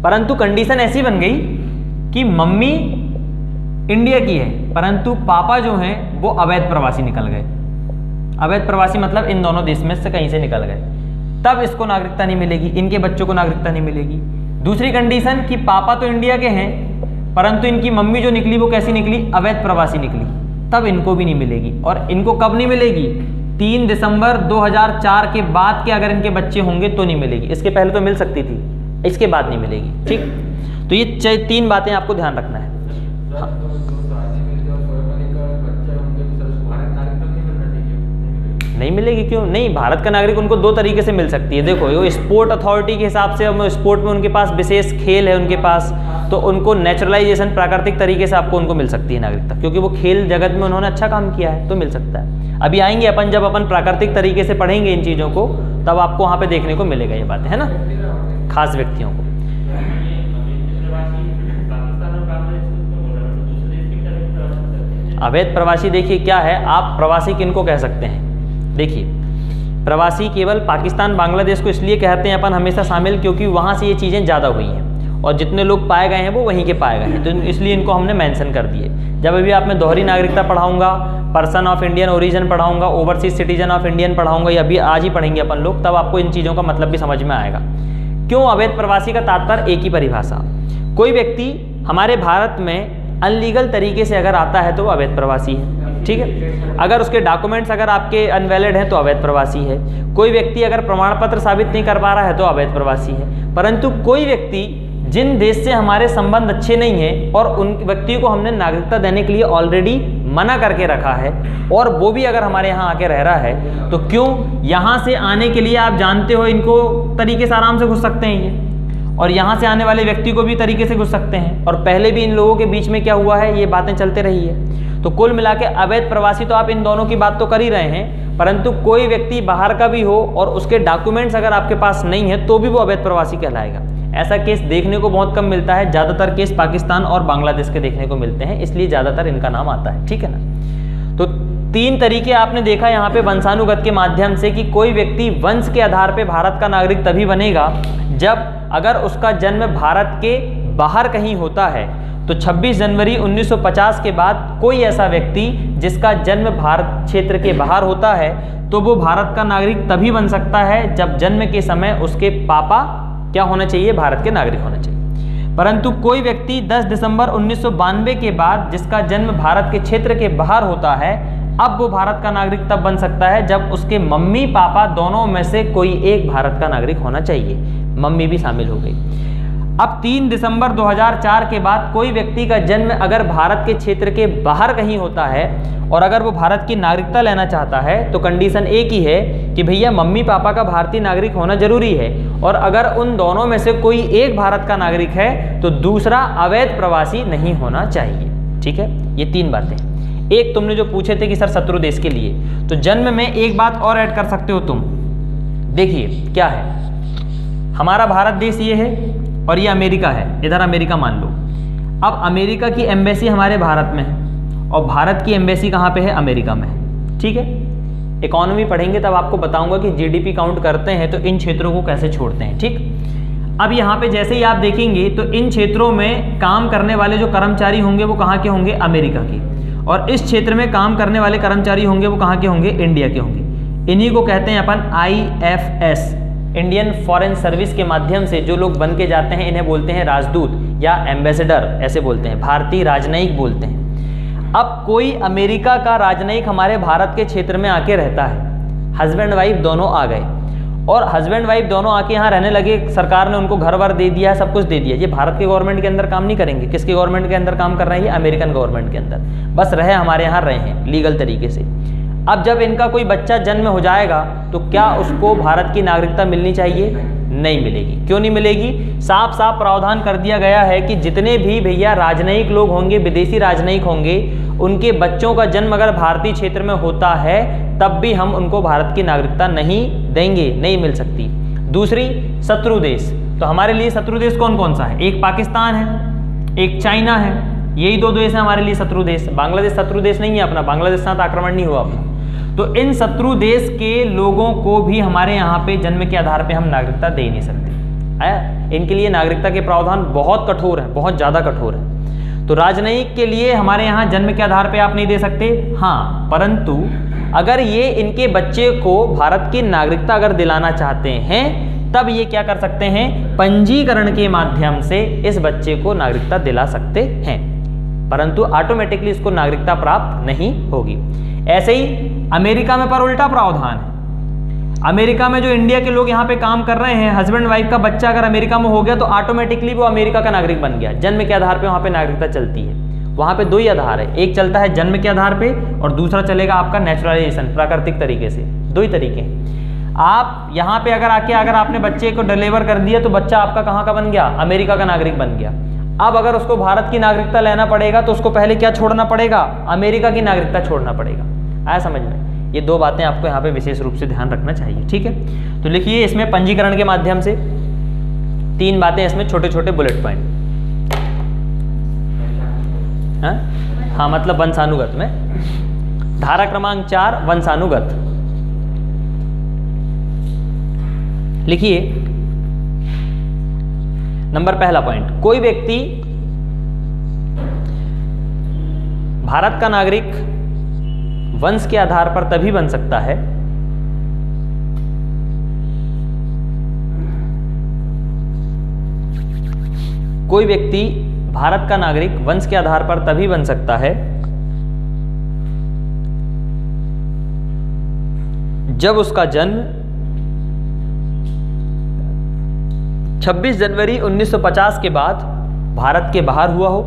परंतु कंडीशन ऐसी बन गई कि मम्मी इंडिया की है परंतु पापा जो हैं वो अवैध प्रवासी निकल गए। अवैध प्रवासी मतलब इन दोनों देश में से कहीं से निकल गए, तब इसको नागरिकता नहीं मिलेगी, इनके बच्चों को नागरिकता नहीं मिलेगी। दूसरी कंडीशन कि पापा तो इंडिया के हैं परंतु इनकी मम्मी जो निकली वो कैसी निकली, अवैध प्रवासी निकली, तब इनको भी नहीं मिलेगी। और इनको कब नहीं मिलेगी, 3 दिसंबर 2004 के बाद के अगर इनके बच्चे होंगे तो नहीं मिलेगी, इसके पहले तो मिल सकती थी, इसके बाद नहीं मिलेगी, ठीक। तो ये 3 बातें आपको ध्यान रखना है। नहीं मिलेगी। क्यों नहीं? भारत का नागरिक उनको 2 तरीके से मिल सकती है। देखो, ये स्पोर्ट अथॉरिटी के हिसाब से स्पोर्ट में उनके पास विशेष खेल है उनके पास, तो उनको नेचुरलाइजेशन प्राकृतिक तरीके से आपको उनको मिल सकती है नागरिकता, क्योंकि वो खेल जगत में उन्होंने अच्छा काम किया है, तो मिल सकता है। अभी आएंगे अपन, जब अपन प्राकृतिक तरीके से पढ़ेंगे इन चीज़ों को, तब आपको वहाँ पर देखने को मिलेगा ये बातें, है ना, खास व्यक्तियों को। अवैध प्रवासी देखिए क्या है, आप प्रवासी किनको कह सकते हैं? देखिए, प्रवासी केवल पाकिस्तान बांग्लादेश को इसलिए कहते हैं अपन हमेशा शामिल, क्योंकि वहाँ से ये चीज़ें ज़्यादा हुई हैं और जितने लोग पाए गए हैं वो वहीं के पाए गए हैं, तो इसलिए इनको हमने मेंशन कर दिए। जब अभी आप मैं दोहरी नागरिकता पढ़ाऊंगा, पर्सन ऑफ इंडियन ओरिजिन पढ़ाऊंगा, ओवरसीज सिटीजन ऑफ इंडियन पढ़ाऊंगा, या अभी आज ही पढ़ेंगे अपन लोग, तब आपको इन चीज़ों का मतलब भी समझ में आएगा। क्यों अवैध प्रवासी का तात्पर्य एक ही परिभाषा, कोई व्यक्ति हमारे भारत में अनलीगल तरीके से अगर आता है तो वो अवैध प्रवासी है, ठीक है। अगर उसके डॉक्यूमेंट्स अगर आपके अनवैलिड हैं तो अवैध प्रवासी है। कोई व्यक्ति अगर प्रमाण पत्र साबित नहीं कर पा रहा है तो अवैध प्रवासी है। परंतु कोई व्यक्ति जिन देश से हमारे संबंध अच्छे नहीं हैं और उन व्यक्ति को हमने नागरिकता देने के लिए ऑलरेडी मना करके रखा है, और वो भी अगर हमारे यहाँ आके रह रहा है, तो क्यों यहाँ से आने के लिए आप जानते हो इनको तरीके से आराम से घुस सकते हैं ये, और यहाँ से आने वाले व्यक्ति को भी तरीके से घुस सकते हैं, और पहले भी इन लोगों के बीच में क्या हुआ है ये बातें चलते रही है। तो कुल मिला के अवैध प्रवासी तो आप इन दोनों की बात तो कर ही रहे हैं, परंतु कोई व्यक्ति बाहर का भी हो और उसके डॉक्यूमेंट्स अगर आपके पास नहीं है तो भी वो अवैध प्रवासी कहलाएगा। ऐसा केस देखने को बहुत कम मिलता है, ज़्यादातर केस पाकिस्तान और बांग्लादेश के देखने को मिलते हैं, इसलिए ज़्यादातर इनका नाम आता है, ठीक है ना। तो 3 तरीके आपने देखा यहाँ पे वंशानुगत के माध्यम से कि कोई व्यक्ति वंश के आधार पे भारत का नागरिक तभी बनेगा जब अगर उसका जन्म भारत के बाहर कहीं होता है। तो 26 जनवरी 1950 के बाद कोई ऐसा व्यक्ति जिसका जन्म भारत क्षेत्र के बाहर होता है तो वो भारत का नागरिक तभी बन सकता है जब जन्म के समय उसके पापा क्या होना चाहिए, भारत के नागरिक होना चाहिए। परंतु कोई व्यक्ति 10 दिसंबर 1992 के बाद जिसका जन्म भारत के क्षेत्र के बाहर होता है, अब वो भारत का नागरिक तब बन सकता है जब उसके मम्मी पापा दोनों में से कोई एक भारत का नागरिक होना चाहिए, मम्मी भी शामिल हो गई। अब 3 दिसंबर 2004 के बाद कोई व्यक्ति का जन्म अगर भारत के क्षेत्र के बाहर कहीं होता है और अगर वो भारत की नागरिकता लेना चाहता है तो कंडीशन एक ही है कि भैया मम्मी पापा का भारतीय नागरिक होना जरूरी है, और अगर उन दोनों में से कोई एक भारत का नागरिक है तो दूसरा अवैध प्रवासी नहीं होना चाहिए, ठीक है। ये 3 बातें। एक तुमने जो पूछे थे कि सर शत्रु देश के लिए, तो जन्म में एक बात और ऐड कर सकते हो तुम। देखिए क्या है, हमारा भारत देश ये है और ये अमेरिका है, इधर अमेरिका मान लो। अब अमेरिका की एम्बेसी हमारे भारत में है और भारत की एम्बेसी कहाँ पे है, अमेरिका में है, ठीक है। इकोनॉमी पढ़ेंगे तब आपको बताऊंगा कि जीडीपी काउंट करते हैं तो इन क्षेत्रों को कैसे छोड़ते हैं, ठीक। अब यहाँ पे जैसे ही आप देखेंगे तो इन क्षेत्रों में काम करने वाले जो कर्मचारी होंगे वो कहाँ के होंगे, अमेरिका के, और इस क्षेत्र में काम करने वाले कर्मचारी होंगे वो कहाँ के होंगे, इंडिया के होंगे। इन्हीं को कहते हैं अपन IFS, इंडियन फॉरेन सर्विस के माध्यम से जो लोग बन के जाते हैं इन्हें बोलते हैं राजदूत या एम्बेसडर, ऐसे बोलते हैं, भारतीय राजनयिक बोलते हैं। अब कोई अमेरिका का राजनयिक हमारे भारत के क्षेत्र में आके रहता है, हस्बैंड वाइफ दोनों आ गए और हस्बैंड वाइफ दोनों आके यहाँ रहने लगे, सरकार ने उनको घर वर दे दिया है, सब कुछ दे दिया। ये भारत के गवर्नमेंट के अंदर काम नहीं करेंगे, किसके गवर्नमेंट के अंदर काम कर रहे हैं, ये अमेरिकन गवर्नमेंट के अंदर, बस रहे हमारे यहाँ रहे हैं लीगल तरीके से। अब जब इनका कोई बच्चा जन्म हो जाएगा तो क्या उसको भारत की नागरिकता मिलनी चाहिए, नहीं मिलेगी। क्यों नहीं मिलेगी, साफ साफ प्रावधान कर दिया गया है कि जितने भी भैया राजनयिक लोग होंगे, विदेशी राजनयिक होंगे, उनके बच्चों का जन्म अगर भारतीय क्षेत्र में होता है तब भी हम उनको भारत की नागरिकता नहीं देंगे, नहीं मिल सकती। दूसरी, शत्रु देश, तो हमारे लिए शत्रु देश कौन कौन सा है, एक पाकिस्तान है, एक चाइना है, यही 2 देश हैं हमारे लिए शत्रु देश। बांग्लादेश शत्रु देश नहीं है अपना, बांग्लादेश साथ आक्रमण नहीं हुआ अपना। तो इन शत्रु देश के लोगों को भी हमारे यहाँ पे जन्म के आधार पे हम नागरिकता दे नहीं सकते है। इनके लिए नागरिकता के प्रावधान बहुत कठोर है, बहुत ज़्यादा कठोर है। तो राजनयिक के लिए हमारे यहाँ जन्म के आधार पे आप नहीं दे सकते, हाँ, परंतु अगर ये इनके बच्चे को भारत की नागरिकता अगर दिलाना चाहते हैं तब ये क्या कर सकते हैं, पंजीकरण के माध्यम से इस बच्चे को नागरिकता दिला सकते हैं, परंतु ऑटोमेटिकली इसको नागरिकता प्राप्त नहीं होगी। ऐसे ही अमेरिका में पर उल्टा प्रावधान है। अमेरिका में जो इंडिया के लोग यहाँ पे काम कर रहे हैं, हस्बैंड वाइफ का बच्चा अगर अमेरिका में हो गया तो ऑटोमेटिकली वो अमेरिका का नागरिक बन गया, जन्म के आधार पे वहाँ पे नागरिकता चलती है। वहाँ पे 2 ही आधार है, एक चलता है जन्म के आधार पे और दूसरा चलेगा आपका नेचुरलाइजेशन, प्राकृतिक तरीके से। दो ही तरीके हैं। आप यहाँ पे अगर आके अगर आपने बच्चे को डिलीवर कर दिया तो बच्चा आपका कहाँ का बन गया, अमेरिका का नागरिक बन गया। अब अगर उसको भारत की नागरिकता लेना पड़ेगा तो उसको पहले क्या छोड़ना पड़ेगा, अमेरिका की नागरिकता छोड़ना पड़ेगा। आया समझ में? ये दो बातें आपको यहाँ पे विशेष रूप से ध्यान रखना चाहिए, ठीक है। तो लिखिए इसमें पंजीकरण के माध्यम से 3 बातें, इसमें छोटे छोटे बुलेट पॉइंट। हाँ मतलब वंशानुगत में, धारा क्रमांक 4 वंशानुगत। लिखिए नंबर पहला पॉइंट, कोई व्यक्ति भारत का नागरिक वंश के आधार पर तभी बन सकता है कोई व्यक्ति भारत का नागरिक वंश के आधार पर तभी बन सकता है जब उसका जन्म 26 जनवरी 1950 के बाद भारत के बाहर हुआ हो।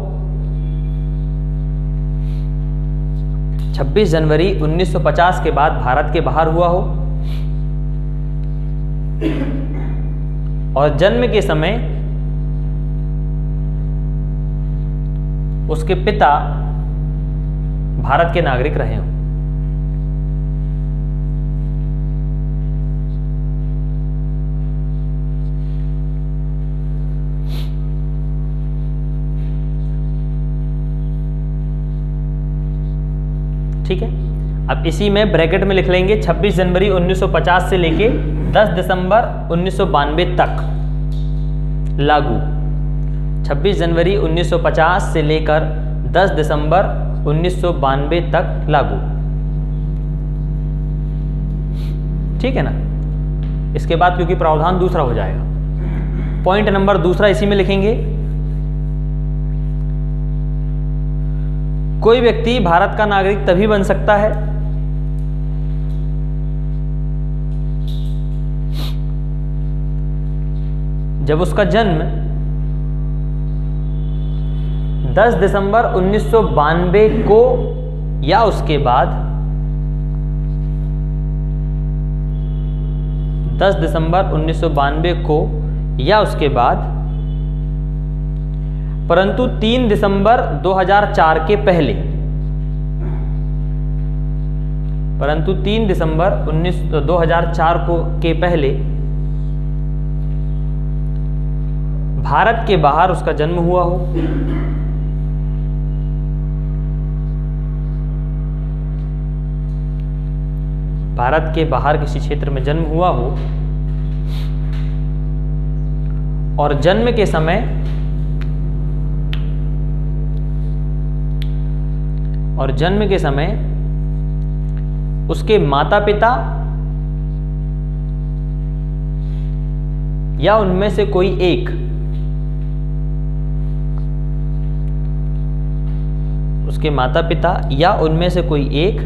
26 जनवरी 1950 के बाद भारत के बाहर हुआ हो और जन्म के समय उसके पिता भारत के नागरिक रहे हों। ठीक है, अब इसी में ब्रैकेट में लिख लेंगे 26 जनवरी 1950 से लेके 10 दिसंबर 1992 तक लागू। 26 जनवरी 1950 से लेकर 10 दिसंबर 1992 तक लागू। ठीक है ना। इसके बाद क्योंकि प्रावधान दूसरा हो जाएगा, पॉइंट नंबर दूसरा इसी में लिखेंगे, कोई व्यक्ति भारत का नागरिक तभी बन सकता है जब उसका जन्म 10 दिसंबर 1992 को या उसके बाद 10 दिसंबर 1992 को या उसके बाद परंतु 3 दिसंबर 2004 के पहले, परंतु 3 दिसंबर 2004 को के पहले भारत के बाहर उसका जन्म हुआ हो। भारत के बाहर किसी क्षेत्र में जन्म हुआ हो और जन्म के समय उसके माता पिता या उनमें से कोई एक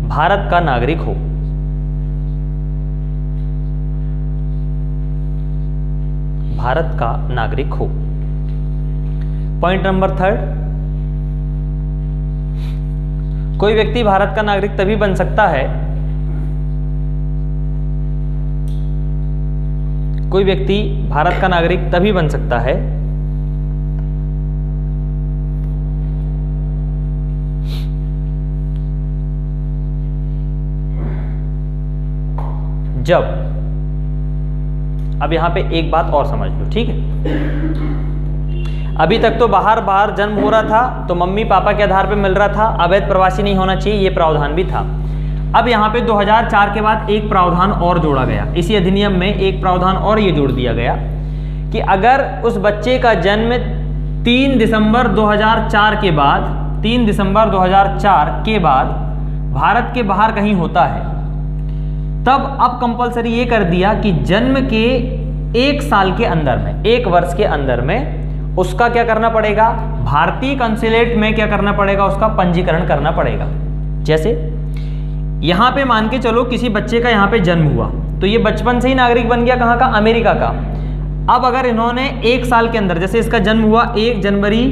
भारत का नागरिक हो। भारत का नागरिक हो। पॉइंट नंबर 3, कोई व्यक्ति भारत का नागरिक तभी बन सकता है, कोई व्यक्ति भारत का नागरिक तभी बन सकता है जब, अब यहां पे एक बात और समझ लो, ठीक है। अभी तक तो बाहर जन्म हो रहा था तो मम्मी पापा के आधार पे मिल रहा था, अवैध प्रवासी नहीं होना चाहिए, ये प्रावधान भी था। अब यहाँ पे 2004 के बाद एक प्रावधान और जोड़ा गया, इसी अधिनियम में एक प्रावधान और ये जोड़ दिया गया कि अगर उस बच्चे का जन्म 3 दिसंबर 2004 के बाद 3 दिसंबर 2004 के बाद भारत के बाहर कहीं होता है, तब अब कंपलसरी ये कर दिया कि जन्म के 1 साल के अंदर में, 1 वर्ष के अंदर में उसका क्या करना पड़ेगा, भारतीय कंसुलेट में क्या करना पड़ेगा, उसका पंजीकरण करना पड़ेगा। जैसे यहां पे मान के चलो किसी बच्चे का यहां पे जन्म हुआ तो ये बचपन से ही नागरिक बन गया, कहां का, अमेरिका का। अब अगर इन्होंने 1 साल के अंदर, जैसे इसका जन्म हुआ 1 जनवरी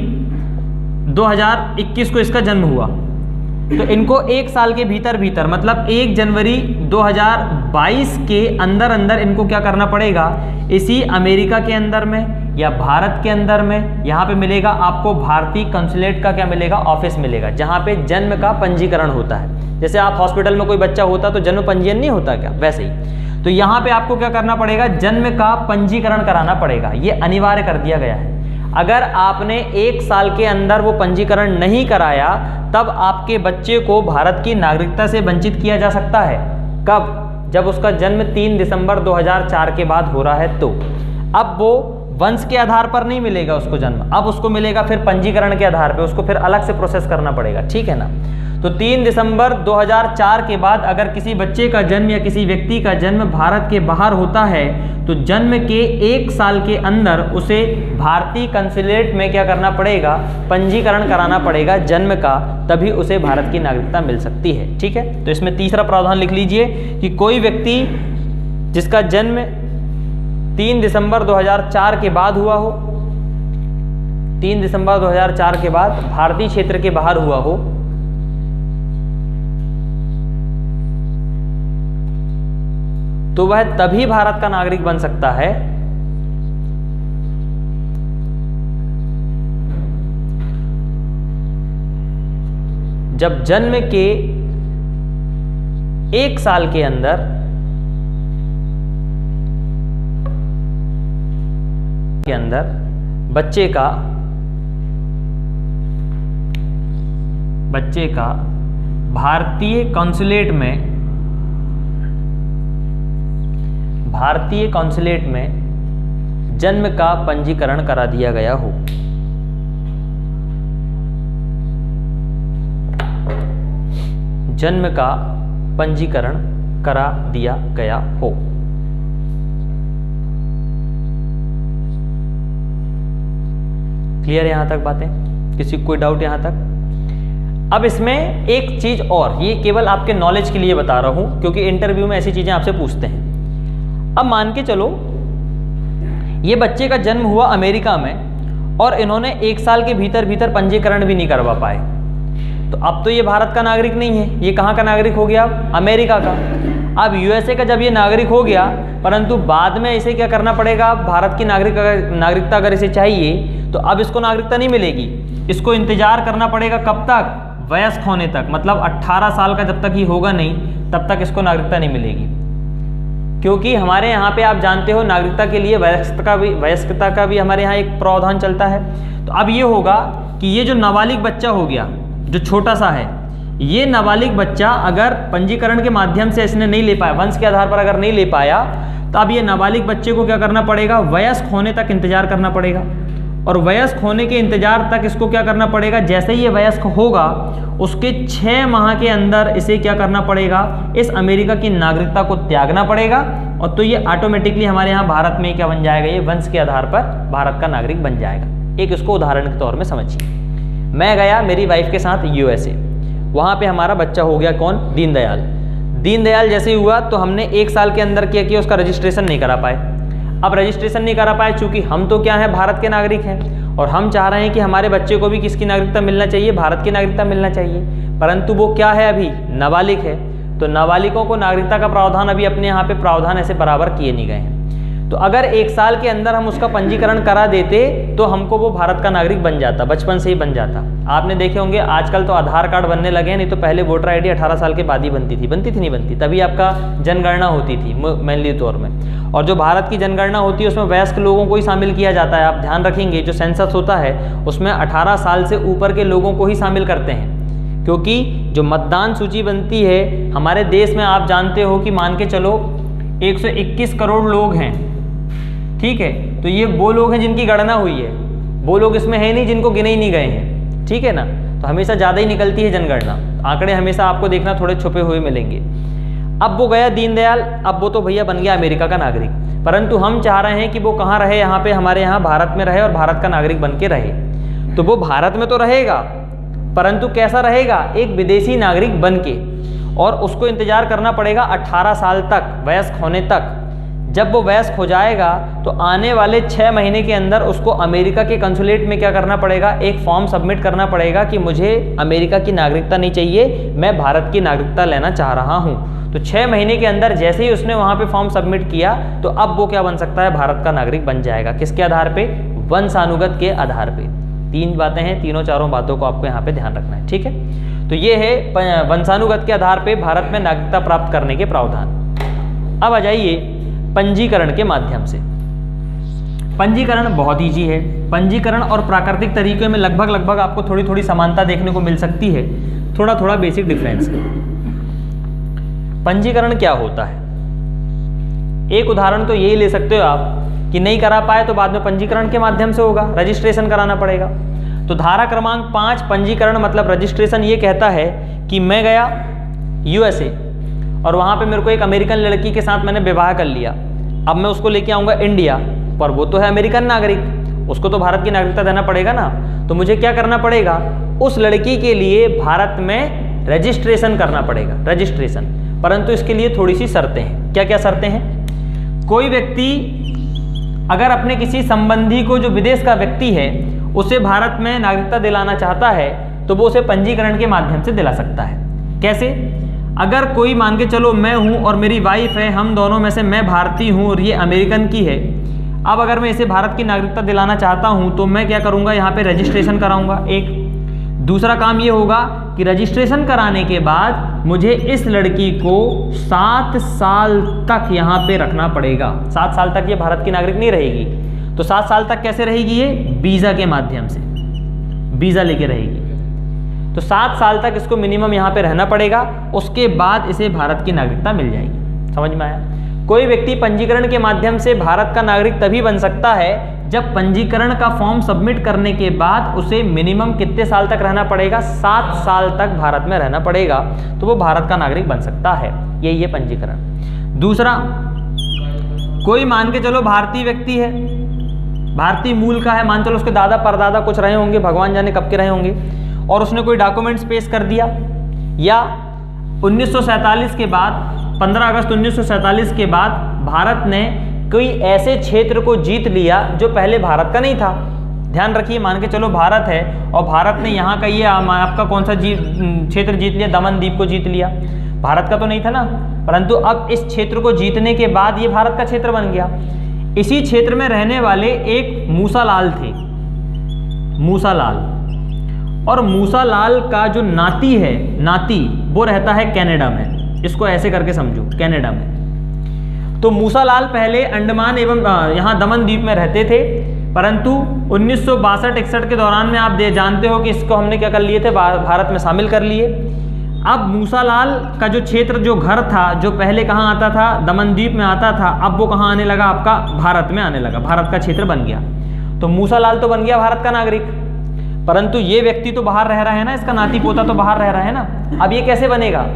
2021 को इसका जन्म हुआ, तो इनको 1 साल के भीतर भीतर मतलब 1 जनवरी 2022 के अंदर अंदर इनको क्या करना पड़ेगा, इसी अमेरिका के अंदर में या भारत के अंदर में यहाँ पे मिलेगा आपको भारतीय कंसुलेट का क्या मिलेगा, ऑफिस मिलेगा, जहाँ पे जन्म का पंजीकरण होता है। जैसे आप हॉस्पिटल में कोई बच्चा होता तो जन्म पंजीयन नहीं होता क्या, वैसे ही। तो यहाँ पे आपको क्या करना पड़ेगा, जन्म का पंजीकरण कराना पड़ेगा, ये अनिवार्य कर दिया गया है। अगर आपने 1 साल के अंदर वो पंजीकरण नहीं कराया तब आपके बच्चे को भारत की नागरिकता से वंचित किया जा सकता है। कब, जब उसका जन्म 3 दिसंबर 2004 के बाद हो रहा है। तो अब वो वंश के आधार पर नहीं मिलेगा उसको जन्म, अब उसको मिलेगा फिर पंजीकरण के आधार पे, उसको फिर अलग से प्रोसेस करना पड़ेगा, ठीक है ना। तो 3 दिसंबर 2004 के बाद अगर किसी बच्चे का जन्म या किसी व्यक्ति का जन्म भारत के बाहर होता है तो जन्म के 1 साल के अंदर उसे भारतीय कंसुलेट में क्या करना पड़ेगा, पंजीकरण कराना पड़ेगा जन्म का, तभी उसे भारत की नागरिकता मिल सकती है, ठीक है। तो इसमें तीसरा प्रावधान लिख लीजिए कि कोई व्यक्ति जिसका जन्म 3 दिसंबर 2004 के बाद हुआ हो, 3 दिसंबर 2004 के बाद भारतीय क्षेत्र के बाहर हुआ हो, तो वह तभी भारत का नागरिक बन सकता है जब जन्म के 1 साल के अंदर बच्चे का भारतीय कॉन्सुलेट में जन्म का पंजीकरण करा दिया गया हो। जन्म का पंजीकरण करा दिया गया हो। क्लियर है यहां तक बातें, किसी को कोई डाउट यहां तक? अब इसमें एक चीज और, ये केवल आपके नॉलेज के लिए बता रहा हूं क्योंकि इंटरव्यू में ऐसी चीजें आपसे पूछते हैं। अब मान के चलो ये बच्चे का जन्म हुआ अमेरिका में और इन्होंने 1 साल के भीतर भीतर पंजीकरण भी नहीं करवा पाए, तो अब तो ये भारत का नागरिक नहीं है, ये कहाँ का नागरिक हो गया, अमेरिका का। अब यूएसए का जब ये नागरिक हो गया, परंतु बाद में इसे क्या करना पड़ेगा, भारत की नागरिकता अगर इसे चाहिए तो अब इसको नागरिकता नहीं मिलेगी, इसको इंतजार करना पड़ेगा कब तक, वयस्क होने तक, मतलब 18 साल का जब तक ही होगा नहीं तब तक इसको नागरिकता नहीं मिलेगी। क्योंकि हमारे यहाँ पे आप जानते हो नागरिकता के लिए वयस्कता का भी हमारे यहाँ एक प्रावधान चलता है। तो अब ये होगा कि ये जो नाबालिग बच्चा हो गया, जो छोटा सा है, ये नाबालिग बच्चा अगर पंजीकरण के माध्यम से इसने नहीं ले पाया, वंश के आधार पर अगर नहीं ले पाया, तो अब ये नाबालिग बच्चे को क्या करना पड़ेगा, वयस्क होने तक इंतजार करना पड़ेगा। और वयस्क होने के इंतजार तक इसको क्या करना पड़ेगा, जैसे ही ये वयस्क होगा उसके 6 माह के अंदर इसे क्या करना पड़ेगा, इस अमेरिका की नागरिकता को त्यागना पड़ेगा। और तो ये ऑटोमेटिकली हमारे यहाँ भारत में क्या बन जाएगा, ये वंश के आधार पर भारत का नागरिक बन जाएगा। एक इसको उदाहरण के तौर में समझिए, मैं गया मेरी वाइफ के साथ यूएसए, वहाँ पे हमारा बच्चा हो गया कौन, दीनदयाल जैसे हुआ तो हमने 1 साल के अंदर क्या किया, उसका रजिस्ट्रेशन नहीं करा पाए। अब रजिस्ट्रेशन नहीं करा पाए चूंकि हम तो क्या है, भारत के नागरिक हैं और हम चाह रहे हैं कि हमारे बच्चे को भी किसकी नागरिकता मिलना चाहिए, भारत की नागरिकता मिलना चाहिए, परंतु वो क्या है, अभी नाबालिग है। तो नाबालिगों को नागरिकता का प्रावधान अभी अपने यहाँ पे प्रावधान ऐसे बराबर किए नहीं गए हैं। तो अगर 1 साल के अंदर हम उसका पंजीकरण करा देते तो हमको वो भारत का नागरिक बन जाता, बचपन से ही बन जाता। आपने देखे होंगे आजकल तो आधार कार्ड बनने लगे हैं, नहीं तो पहले वोटर आईडी 18 साल के बाद ही बनती थी नहीं बनती, तभी आपका जनगणना होती थी मेनली तौर में। और जो भारत की जनगणना होती है उसमें वयस्क लोगों को ही शामिल किया जाता है। आप ध्यान रखेंगे जो सेंसस होता है उसमें 18 साल से ऊपर के लोगों को ही शामिल करते हैं, क्योंकि जो मतदान सूची बनती है हमारे देश में, आप जानते हो कि मान के चलो 121 करोड़ लोग हैं, ठीक है। तो ये वो लोग हैं जिनकी गणना हुई है, वो लोग इसमें है नहीं जिनको गिने ही नहीं गए हैं, ठीक है ना। तो हमेशा ज़्यादा ही निकलती है जनगणना, आंकड़े हमेशा आपको देखना थोड़े छुपे हुए मिलेंगे। अब वो गया दीनदयाल, अब वो तो भैया बन गया अमेरिका का नागरिक, परंतु हम चाह रहे हैं कि वो कहाँ रहे, यहाँ पे हमारे यहाँ भारत में रहे और भारत का नागरिक बन के रहे। तो वो भारत में तो रहेगा, परंतु कैसा रहेगा, एक विदेशी नागरिक बन के, और उसको इंतजार करना पड़ेगा 18 साल तक, वयस्क होने तक। जब वो वयस्क हो जाएगा तो आने वाले 6 महीने के अंदर उसको अमेरिका के कंसुलेट में क्या करना पड़ेगा, एक फॉर्म सबमिट करना पड़ेगा कि मुझे अमेरिका की नागरिकता नहीं चाहिए, मैं भारत की नागरिकता लेना चाह रहा हूँ। तो 6 महीने के अंदर जैसे ही उसने वहाँ पे फॉर्म सबमिट किया तो अब वो क्या बन सकता है, भारत का नागरिक बन जाएगा। किसके आधार पे, वंशानुगत के आधार पे। 3 बातें हैं, तीनों चारों बातों को आपको यहाँ पे ध्यान रखना है, ठीक है। तो ये है वंशानुगत के आधार पे भारत में नागरिकता प्राप्त करने के प्रावधान। अब आ जाइए पंजीकरण के माध्यम से। पंजीकरण बहुत ईजी है। पंजीकरण और प्राकृतिक तरीकों में लगभग आपको थोड़ी थोड़ी समानता देखने को मिल सकती है, थोड़ा थोड़ा बेसिक डिफरेंस है। पंजीकरण क्या होता है, एक उदाहरण तो यही ले सकते हो आप कि नहीं करा पाए तो बाद में पंजीकरण के माध्यम से होगा, रजिस्ट्रेशन कराना पड़ेगा। तो धारा क्रमांक 5 पंजीकरण मतलब रजिस्ट्रेशन ये कहता है कि मैं गया यूएसए और वहाँ पे मेरे को एक अमेरिकन लड़की के साथ मैंने विवाह कर लिया। अब मैं उसको लेके आऊँगा इंडिया, पर वो तो है अमेरिकन नागरिक, उसको तो भारत की नागरिकता देना पड़ेगा ना। तो मुझे क्या करना पड़ेगा, उस लड़की के लिए भारत में रजिस्ट्रेशन करना पड़ेगा, रजिस्ट्रेशन। परंतु इसके लिए थोड़ी सी शर्तें हैं। क्या क्या शर्तें हैं, कोई व्यक्ति अगर अपने किसी संबंधी को, जो विदेश का व्यक्ति है, उसे भारत में नागरिकता दिलाना चाहता है तो वो उसे पंजीकरण के माध्यम से दिला सकता है। कैसे, अगर कोई मान के चलो मैं हूँ और मेरी वाइफ है, हम दोनों में से मैं भारतीय हूँ और ये अमेरिकन की है। अब अगर मैं इसे भारत की नागरिकता दिलाना चाहता हूँ तो मैं क्या करूँगा, यहाँ पे रजिस्ट्रेशन कराऊँगा। एक दूसरा काम ये होगा कि रजिस्ट्रेशन कराने के बाद मुझे इस लड़की को 7 साल तक यहाँ पे रखना पड़ेगा। 7 साल तक ये भारत की नागरिक नहीं रहेगी। तो 7 साल तक कैसे रहेगी, ये वीज़ा के माध्यम से, वीज़ा लेके रहेगी। तो 7 साल तक इसको मिनिमम यहाँ पे रहना पड़ेगा, उसके बाद इसे भारत की नागरिकता मिल जाएगी। समझ में आया। कोई व्यक्ति पंजीकरण के माध्यम से भारत का नागरिक तभी बन सकता है जब पंजीकरण का फॉर्म सबमिट करने के बाद उसे मिनिमम कितने साल तक रहना पड़ेगा, 7 साल तक भारत में रहना पड़ेगा, तो वो भारत का नागरिक बन सकता है। यही है पंजीकरण। दूसरा, कोई मान के चलो भारतीय व्यक्ति है, भारतीय मूल का है, मान चलो उसके दादा परदादा कुछ रहे होंगे, भगवान जाने कब के रहे होंगे, और उसने कोई डॉक्यूमेंट्स पेश कर दिया, या 1947 के बाद 15 अगस्त 1947 के बाद भारत ने कोई ऐसे क्षेत्र को जीत लिया जो पहले भारत का नहीं था। ध्यान रखिए, मान के चलो भारत है और भारत ने यहाँ का ये आपका कौन सा क्षेत्र जीत लिया, दमन द्वीप को जीत लिया, भारत का तो नहीं था ना। परंतु अब इस क्षेत्र को जीतने के बाद ये भारत का क्षेत्र बन गया। इसी क्षेत्र में रहने वाले एक मूसालाल थे, मूसालाल, और मूसालाल का जो नाती है, नाती वो रहता है कनाडा में। इसको ऐसे करके समझो, कनाडा में। तो मूसालाल पहले अंडमान एवं यहाँ दमन द्वीप में रहते थे, परंतु 1962-61 के दौरान में आप जानते हो कि इसको हमने क्या कर लिए थे, भारत में शामिल कर लिए। अब मूसालाल का जो क्षेत्र, जो घर था, जो पहले कहाँ आता था, दमन द्वीप में आता था, अब वो कहाँ आने लगा, आपका भारत में आने लगा, भारत का क्षेत्र बन गया। तो मूसालाल तो बन गया भारत का नागरिक, परंतु ये व्यक्ति तो बाहर रह रहा है ना, इसका नाती पोता तो बाहर रह रहा है ना। अब ये कैसे बनेगा,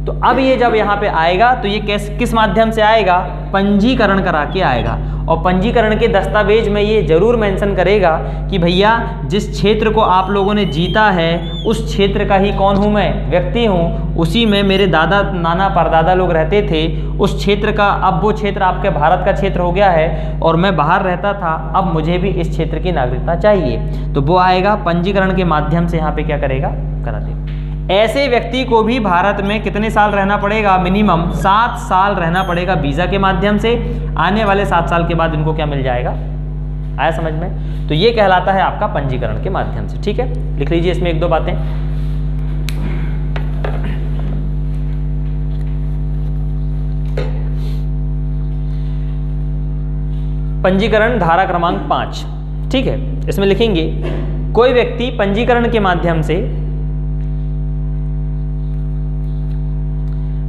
तो अब ये जब यहाँ पे आएगा तो ये किस माध्यम से आएगा, पंजीकरण करा के आएगा। और पंजीकरण के दस्तावेज में ये जरूर मेंशन करेगा कि भैया जिस क्षेत्र को आप लोगों ने जीता है उस क्षेत्र का ही कौन हूँ मैं, व्यक्ति हूँ, उसी में मेरे दादा नाना परदादा लोग रहते थे, उस क्षेत्र का अब वो क्षेत्र आपके भारत का क्षेत्र हो गया है और मैं बाहर रहता था, अब मुझे भी इस क्षेत्र की नागरिकता चाहिए। तो वो आएगा पंजीकरण के माध्यम से यहाँ पे क्या करेगा, करा देगा। ऐसे व्यक्ति को भी भारत में कितने साल रहना पड़ेगा, मिनिमम 7 साल रहना पड़ेगा वीज़ा के माध्यम से। आने वाले 7 साल के बाद इनको क्या मिल जाएगा, आया समझ में। तो ये कहलाता है आपका पंजीकरण के माध्यम से। ठीक है, लिख लीजिए इसमें 1-2 बातें। पंजीकरण धारा क्रमांक 5, ठीक है, इसमें लिखेंगे कोई व्यक्ति पंजीकरण के माध्यम से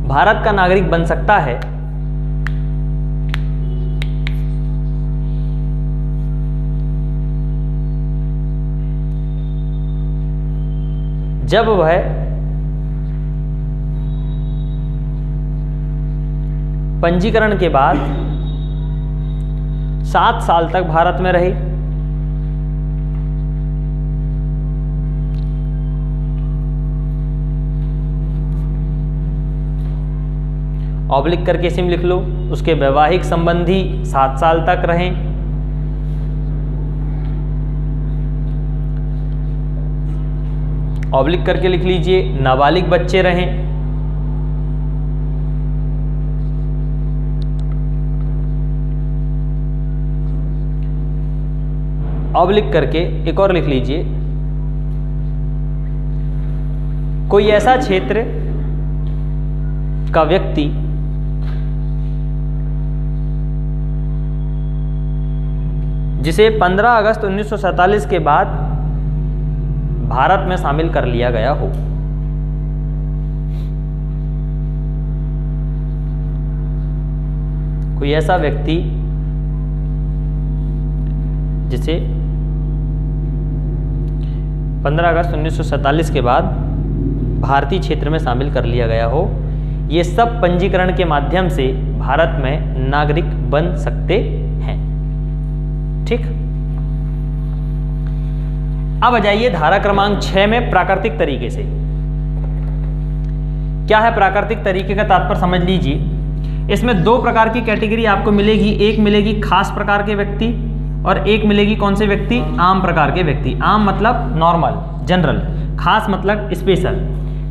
भारत का नागरिक बन सकता है जब वह पंजीकरण के बाद 7 साल तक भारत में रहे, ऑब्लिक करके सिम लिख लो, उसके वैवाहिक संबंधी 7 साल तक रहें, ऑब्लिक करके लिख लीजिए नाबालिग बच्चे रहें, ऑब्लिक करके एक और लिख लीजिए कोई ऐसा क्षेत्र का व्यक्ति जिसे 15 अगस्त 1947 के बाद भारत में शामिल कर लिया गया हो। कोई ऐसा व्यक्ति जिसे 15 अगस्त 1947 के बाद भारतीय क्षेत्र में शामिल कर लिया गया हो। ये सब पंजीकरण के माध्यम से भारत में नागरिक बन सकते हैं। ठीक, अब आ जाइए धारा क्रमांक 6 में प्राकृतिक तरीके से। क्या है प्राकृतिक तरीके का तात्पर्य समझ लीजिए। इसमें 2 प्रकार की कैटेगरी आपको मिलेगी, एक मिलेगी खास प्रकार के व्यक्ति और एक मिलेगी कौन से व्यक्ति, आम प्रकार के व्यक्ति। आम मतलब नॉर्मल जनरल, खास मतलब स्पेशल।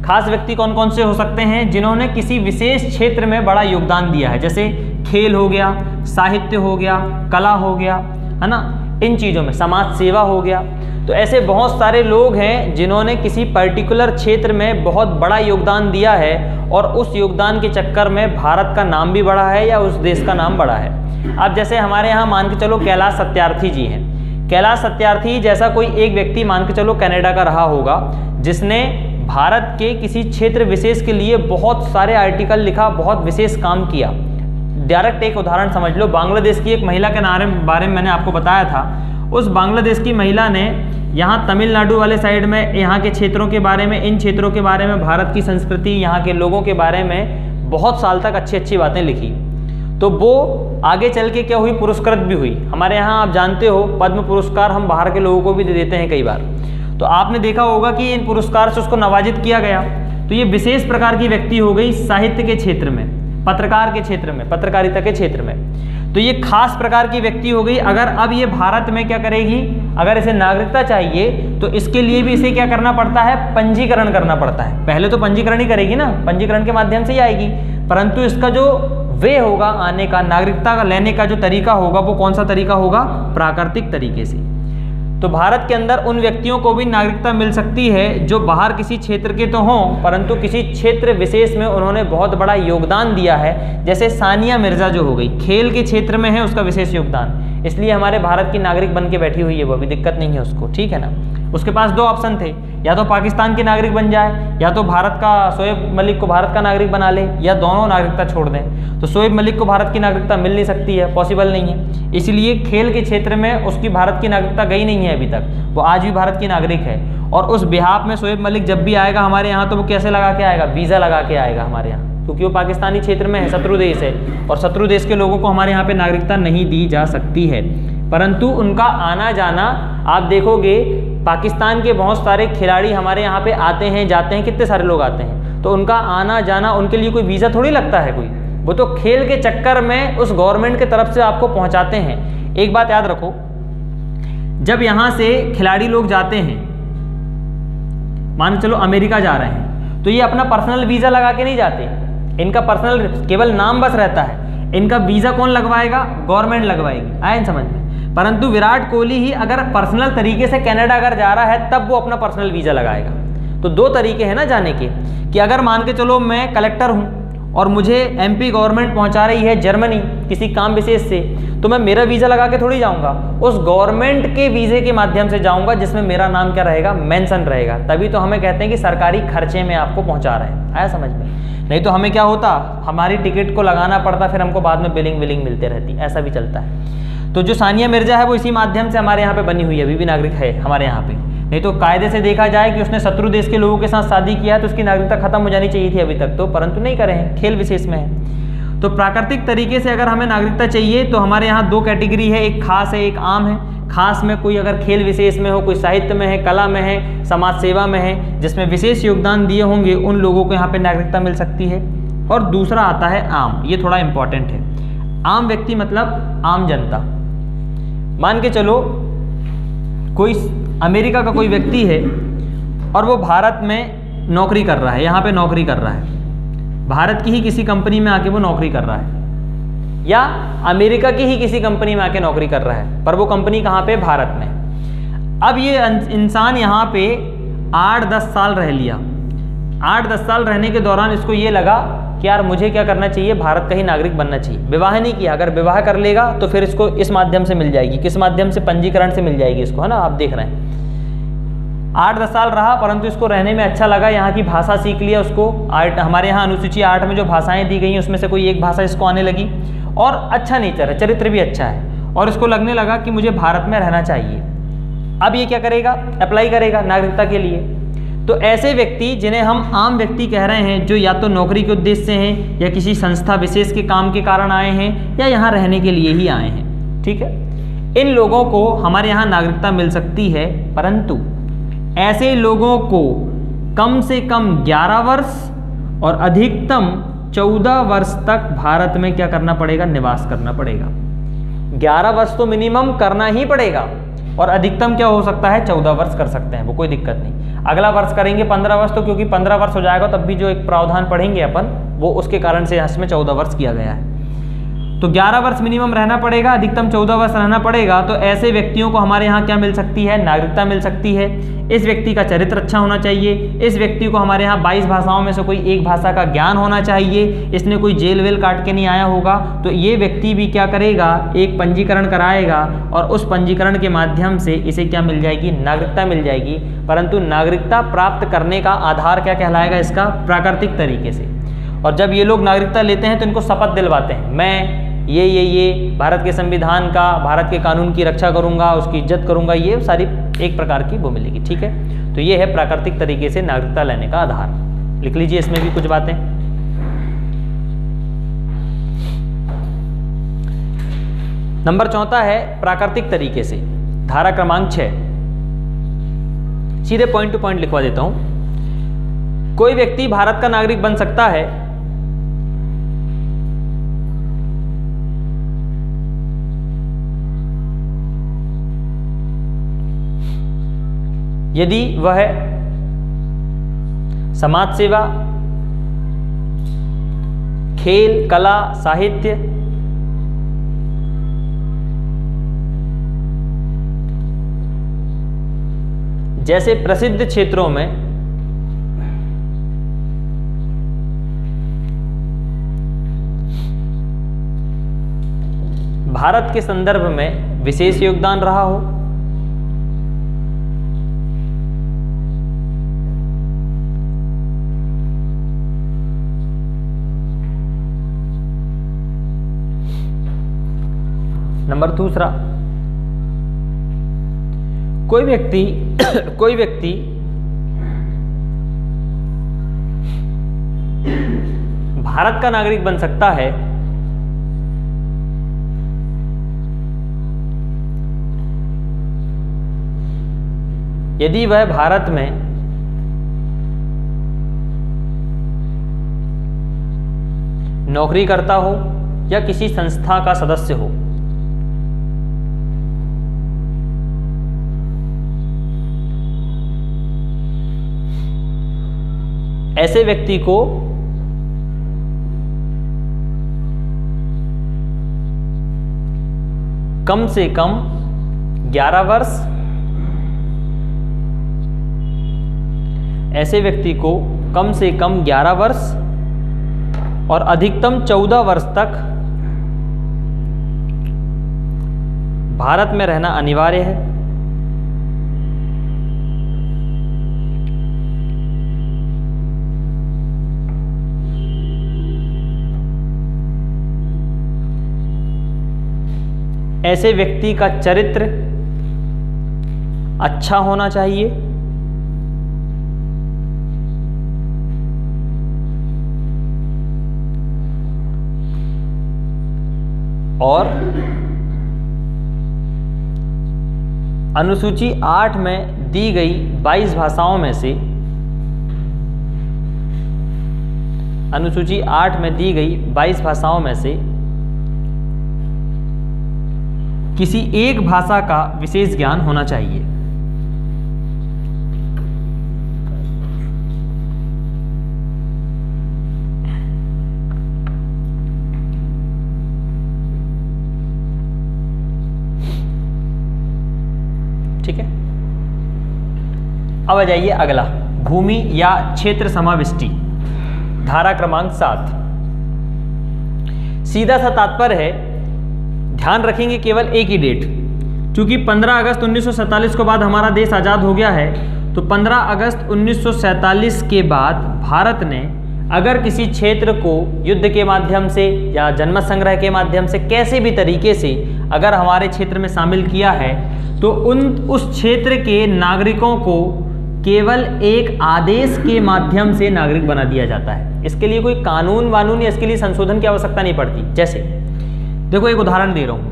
खास व्यक्ति कौन कौन से हो सकते हैं, जिन्होंने किसी विशेष क्षेत्र में बड़ा योगदान दिया है, जैसे खेल हो गया, साहित्य हो गया, कला हो गया, है ना, इन चीज़ों में समाज सेवा हो गया। तो ऐसे बहुत सारे लोग हैं जिन्होंने किसी पर्टिकुलर क्षेत्र में बहुत बड़ा योगदान दिया है और उस योगदान के चक्कर में भारत का नाम भी बढ़ा है या उस देश का नाम बढ़ा है। अब जैसे हमारे यहाँ मान के चलो कैलाश सत्यार्थी जी हैं। कैलाश सत्यार्थी जैसा कोई एक व्यक्ति मान के चलो कनाडा का रहा होगा, जिसने भारत के किसी क्षेत्र विशेष के लिए बहुत सारे आर्टिकल लिखा, बहुत विशेष काम किया। डायरेक्ट एक उदाहरण समझ लो, बांग्लादेश की एक महिला के बारे में मैंने आपको बताया था। उस बांग्लादेश की महिला ने यहाँ तमिलनाडु वाले साइड में यहाँ के क्षेत्रों के बारे में, इन क्षेत्रों के बारे में, भारत की संस्कृति, यहाँ के लोगों के बारे में बहुत साल तक अच्छी अच्छी बातें लिखी। तो वो आगे चल के क्या हुई, पुरस्कृत भी हुई। हमारे यहाँ आप जानते हो पद्म पुरस्कार हम बाहर के लोगों को भी दे देते हैं कई बार। तो आपने देखा होगा कि इन पुरस्कार से उसको नवाजित किया गया। तो ये विशेष प्रकार की व्यक्ति हो गई साहित्य के क्षेत्र में, पत्रकार के क्षेत्र में, पत्रकारिता के क्षेत्र में। तो ये खास प्रकार की व्यक्ति हो गई। अगर अब ये भारत में क्या करेगी, अगर इसे नागरिकता चाहिए तो इसके लिए भी इसे क्या करना पड़ता है, पंजीकरण करना पड़ता है। पहले तो पंजीकरण ही करेगी ना, पंजीकरण के माध्यम से ही आएगी, परंतु इसका जो वे होगा आने का, नागरिकता लेने का जो तरीका होगा वो कौन सा तरीका होगा, प्राकृतिक तरीके से। तो भारत के अंदर उन व्यक्तियों को भी नागरिकता मिल सकती है जो बाहर किसी क्षेत्र के तो हों, परंतु किसी क्षेत्र विशेष में उन्होंने बहुत बड़ा योगदान दिया है। जैसे सानिया मिर्जा जो हो गई, खेल के क्षेत्र में है उसका विशेष योगदान, इसलिए हमारे भारत की नागरिक बन के बैठी हुई है, वो अभी दिक्कत नहीं है उसको, ठीक है ना। उसके पास 2 ऑप्शन थे, या तो पाकिस्तान की नागरिक बन जाए, या तो भारत का शोएब मलिक को भारत का नागरिक बना ले, या दोनों नागरिकता छोड़ दें। तो शोएब मलिक को भारत की नागरिकता मिल नहीं सकती है, पॉसिबल नहीं है, इसलिए खेल के क्षेत्र में उसकी भारत की नागरिकता गई नहीं है अभी तक, वो आज भी भारत की नागरिक है। और उस बिहाफ में शोएब मलिक जब भी आएगा हमारे यहाँ तो वो कैसे लगा के आएगा, वीज़ा लगा के आएगा हमारे यहाँ, क्योंकि वो पाकिस्तानी क्षेत्र में है, शत्रु देश है, और शत्रु देश के लोगों को हमारे यहाँ पे नागरिकता नहीं दी जा सकती है। परंतु उनका आना जाना आप देखोगे, पाकिस्तान के बहुत सारे खिलाड़ी हमारे यहाँ पे आते हैं जाते हैं, कितने सारे लोग आते हैं, तो उनका आना जाना उनके लिए कोई वीज़ा थोड़ी लगता है कोई, वो तो खेल के चक्कर में उस गवर्नमेंट के तरफ से आपको पहुँचाते हैं। एक बात याद रखो, जब यहाँ से खिलाड़ी लोग जाते हैं, मान चलो अमेरिका जा रहे हैं, तो ये अपना पर्सनल वीज़ा लगा के नहीं जाते, इनका पर्सनल केवल नाम बस रहता है, इनका वीज़ा कौन लगवाएगा, गवर्नमेंट लगवाएगी, आए समझ में। परंतु विराट कोहली ही अगर पर्सनल तरीके से कनाडा अगर जा रहा है तब वो अपना पर्सनल वीज़ा लगाएगा। तो 2 तरीके हैं ना जाने के, कि अगर मान के चलो मैं कलेक्टर हूँ और मुझे एमपी गवर्नमेंट पहुँचा रही है जर्मनी किसी काम विशेष से, तो मैं मेरा वीज़ा लगा के थोड़ी जाऊँगा, उस गवर्नमेंट के वीज़े के माध्यम से जाऊँगा जिसमें मेरा नाम क्या रहेगा, मेंशन रहेगा। तभी तो हमें कहते हैं कि सरकारी खर्चे में आपको पहुँचा रहे हैं, आया समझ में। नहीं तो हमें क्या होता, हमारी टिकट को लगाना पड़ता, फिर हमको बाद में बिलिंग मिलते रहती, ऐसा भी चलता है। तो जो सानिया मिर्जा है वो इसी माध्यम से हमारे यहाँ पे बनी हुई है, अभी भी नागरिक है हमारे यहाँ पे। नहीं तो कायदे से देखा जाए कि उसने शत्रु देश के लोगों के साथ शादी किया है तो उसकी नागरिकता खत्म हो जानी चाहिए थी अभी तक तो, परंतु नहीं करे हैं, खेल विशेष में है। तो प्राकृतिक तरीके से अगर हमें नागरिकता चाहिए तो हमारे यहाँ 2 कैटेगरी है, एक खास है एक आम है। खास में कोई अगर खेल विशेष में हो, कोई साहित्य में है, कला में है, समाज सेवा में है, जिसमें विशेष योगदान दिए होंगे, उन लोगों को यहाँ पे नागरिकता मिल सकती है। और दूसरा आता है आम। ये थोड़ा इंपॉर्टेंट है। आम व्यक्ति मतलब आम जनता। मान के चलो कोई अमेरिका का कोई व्यक्ति है और वो भारत में नौकरी कर रहा है, यहाँ पे नौकरी कर रहा है, भारत की ही किसी कंपनी में आके वो नौकरी कर रहा है, या अमेरिका की ही किसी कंपनी में आके नौकरी कर रहा है, पर वो कंपनी कहाँ पे, भारत में। अब ये इंसान यहाँ पे 8-10 साल रह लिया। 8-10 साल रहने के दौरान इसको ये लगा कि यार मुझे क्या करना चाहिए, भारत का ही नागरिक बनना चाहिए। विवाह नहीं किया, अगर विवाह कर लेगा तो फिर इसको इस माध्यम से मिल जाएगी। किस माध्यम से, पंजीकरण से मिल जाएगी इसको, है ना, आप देख रहे हैं। 8-10 साल रहा, परंतु इसको रहने में अच्छा लगा, यहाँ की भाषा सीख लिया उसको। हमारे यहाँ अनुसूची 8 में जो भाषाएं दी गई हैं उसमें से कोई एक भाषा इसको आने लगी, और अच्छा नेचर है, चरित्र भी अच्छा है, और इसको लगने लगा कि मुझे भारत में रहना चाहिए। अब ये क्या करेगा, अप्लाई करेगा नागरिकता के लिए। तो ऐसे व्यक्ति जिन्हें हम आम व्यक्ति कह रहे हैं, जो या तो नौकरी के उद्देश्य से हैं, या किसी संस्था विशेष के काम के कारण आए हैं, या यहाँ रहने के लिए ही आए हैं, ठीक है, इन लोगों को हमारे यहाँ नागरिकता मिल सकती है। परंतु ऐसे लोगों को कम से कम 11 वर्ष और अधिकतम 14 वर्ष तक भारत में क्या करना पड़ेगा, निवास करना पड़ेगा। 11 वर्ष तो मिनिमम करना ही पड़ेगा, और अधिकतम क्या हो सकता है, 14 वर्ष कर सकते हैं वो, कोई दिक्कत नहीं। अगला वर्ष करेंगे 15 वर्ष, तो क्योंकि 15 वर्ष हो जाएगा तब भी जो एक प्रावधान पढ़ेंगे अपन, वो उसके कारण से इसमें 14 वर्ष किया गया है। तो 11 वर्ष मिनिमम रहना पड़ेगा, अधिकतम 14 वर्ष रहना पड़ेगा। तो ऐसे व्यक्तियों को हमारे यहाँ क्या मिल सकती है, नागरिकता मिल सकती है। इस व्यक्ति का चरित्र अच्छा होना चाहिए। इस व्यक्ति को हमारे यहाँ 22 भाषाओं में से कोई एक भाषा का ज्ञान होना चाहिए। इसने कोई जेल वेल काट के नहीं आया होगा। तो ये व्यक्ति भी क्या करेगा, एक पंजीकरण कराएगा, और उस पंजीकरण के माध्यम से इसे क्या मिल जाएगी, नागरिकता मिल जाएगी। परंतु नागरिकता प्राप्त करने का आधार क्या कहलाएगा, इसका प्राकृतिक तरीके से। और जब ये लोग नागरिकता लेते हैं तो इनको शपथ दिलवाते हैं, मैं ये भारत के संविधान का, भारत के कानून की रक्षा करूंगा, उसकी इज्जत करूंगा, ये सारी एक प्रकार की वो मिलेगी, ठीक है। तो ये है प्राकृतिक तरीके से नागरिकता लेने का आधार। लिख लीजिए इसमें भी कुछ बातें। नंबर 4 है प्राकृतिक तरीके से, धारा क्रमांक 6। सीधे पॉइंट टू पॉइंट लिखवा देता हूं। कोई व्यक्ति भारत का नागरिक बन सकता है यदि वह समाज सेवा, खेल, कला, साहित्य, जैसे प्रसिद्ध क्षेत्रों में भारत के संदर्भ में विशेष योगदान रहा हो, नंबर 2, कोई व्यक्ति भारत का नागरिक बन सकता है यदि वह भारत में नौकरी करता हो या किसी संस्था का सदस्य हो। ऐसे व्यक्ति को कम से कम 11 वर्ष, ऐसे व्यक्ति को कम से कम 11 वर्ष और अधिकतम 14 वर्ष तक भारत में रहना अनिवार्य है। ऐसे व्यक्ति का चरित्र अच्छा होना चाहिए और अनुसूची 8 में दी गई 22 भाषाओं में से अनुसूची 8 में दी गई 22 भाषाओं में से किसी एक भाषा का विशेष ज्ञान होना चाहिए। ठीक है, अब आ जाइए अगला, भूमि या क्षेत्र समाविष्टि, धारा क्रमांक 7। सीधा सा तात्पर्य है, ध्यान रखेंगे केवल एक ही डेट, क्योंकि 15 अगस्त 1947 के बाद हमारा देश आज़ाद हो गया है, तो 15 अगस्त 1947 के बाद भारत ने अगर किसी क्षेत्र को युद्ध के माध्यम से या जनमत संग्रह के माध्यम से कैसे भी तरीके से अगर हमारे क्षेत्र में शामिल किया है, तो उस क्षेत्र के नागरिकों को केवल एक आदेश के माध्यम से नागरिक बना दिया जाता है। इसके लिए कोई कानून वानून या इसके लिए संशोधन की आवश्यकता नहीं पड़ती। जैसे देखो, एक उदाहरण दे रहा हूँ,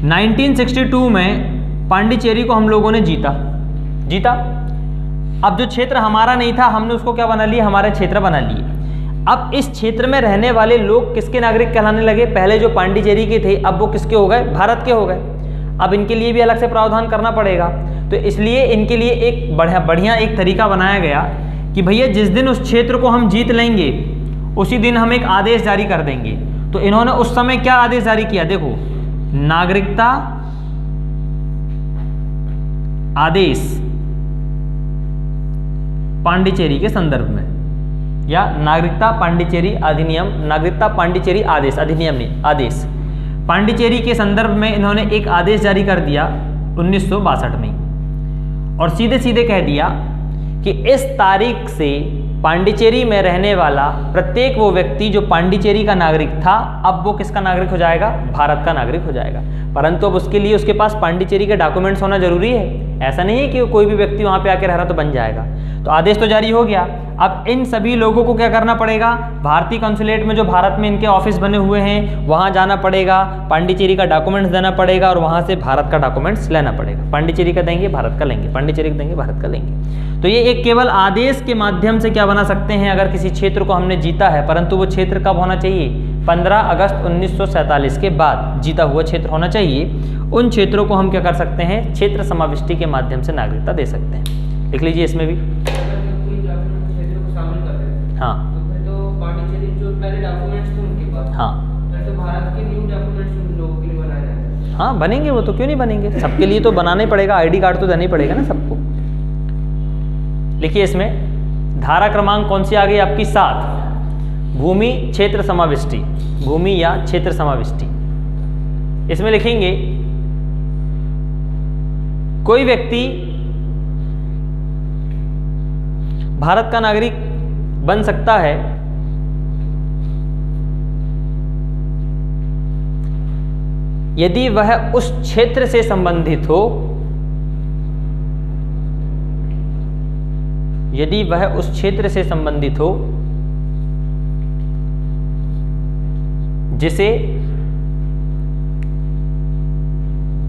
1962 में पांडिचेरी को हम लोगों ने जीता। अब जो क्षेत्र हमारा नहीं था, हमने उसको क्या बना लिया, हमारे क्षेत्र बना लिए। अब इस क्षेत्र में रहने वाले लोग किसके नागरिक कहलाने लगे, पहले जो पांडिचेरी के थे अब वो किसके हो गए, भारत के हो गए। अब इनके लिए भी अलग से प्रावधान करना पड़ेगा, तो इसलिए इनके लिए एक बढ़िया एक तरीका बनाया गया कि भैया जिस दिन उस क्षेत्र को हम जीत लेंगे उसी दिन हम एक आदेश जारी कर देंगे। तो इन्होंने उस समय क्या आदेश जारी किया, देखो, नागरिकता आदेश पांडिचेरी के संदर्भ में, या नागरिकता पांडिचेरी अधिनियम, नागरिकता पांडिचेरी आदेश, अधिनियम नहीं आदेश, पांडिचेरी के संदर्भ में इन्होंने एक आदेश जारी कर दिया 1962 में, और सीधे सीधे कह दिया कि इस तारीख से पांडिचेरी में रहने वाला प्रत्येक वो व्यक्ति जो पांडिचेरी का नागरिक था, अब वो किसका नागरिक हो जाएगा, भारत का नागरिक हो जाएगा। परंतु अब उसके लिए उसके पास पांडिचेरी के डॉक्यूमेंट्स होना जरूरी है। ऐसा नहीं है कि कोई भी व्यक्ति वहाँ पे आके रह रहा तो बन जाएगा। तो आदेश तो जारी हो गया। अब इन सभी लोगों को क्या करना पड़ेगा, भारतीय कंसुलेट में जो भारत में इनके ऑफिस बने हुए हैं वहाँ जाना पड़ेगा, पांडिचेरी का डॉक्यूमेंट्स देना पड़ेगा और वहाँ से भारत का डॉक्यूमेंट्स लेना पड़ेगा। पांडिचेरी का देंगे, भारत का लेंगे, पांडिचेरी का देंगे, भारत का लेंगे। तो ये एक केवल आदेश के माध्यम से क्या बना सकते हैं, अगर किसी क्षेत्र को हमने जीता है, परंतु वो क्षेत्र कब होना चाहिए, 15 अगस्त 1947 के बाद जीता हुआ क्षेत्र होना चाहिए। उन क्षेत्रों को हम क्या कर सकते हैं, क्षेत्र समाविष्टि के माध्यम से नागरिकता दे सकते हैं। लिख लीजिए इसमें भी। हाँ, तो पांडिचेरी जो पहले डॉक्यूमेंट्स थे उनके पास, हाँ, तो भारत के न्यू डॉक्यूमेंट्स उन लोगों के लिए बनाए जाएंगे। हाँ बनेंगे, वो तो क्यों नहीं बनेंगे, सबके लिए तो बनाना ही पड़ेगा, आईडी कार्ड तो देना ही पड़ेगा ना सबको। लिखिए इसमें धारा क्रमांक कौन सी आ गई आपकी, 7, भूमि क्षेत्र समाविष्टि, भूमि या क्षेत्र समाविष्टि। इसमें लिखेंगे कोई व्यक्ति भारत का नागरिक बन सकता है यदि वह उस क्षेत्र से संबंधित हो, यदि वह उस क्षेत्र से संबंधित हो जिसे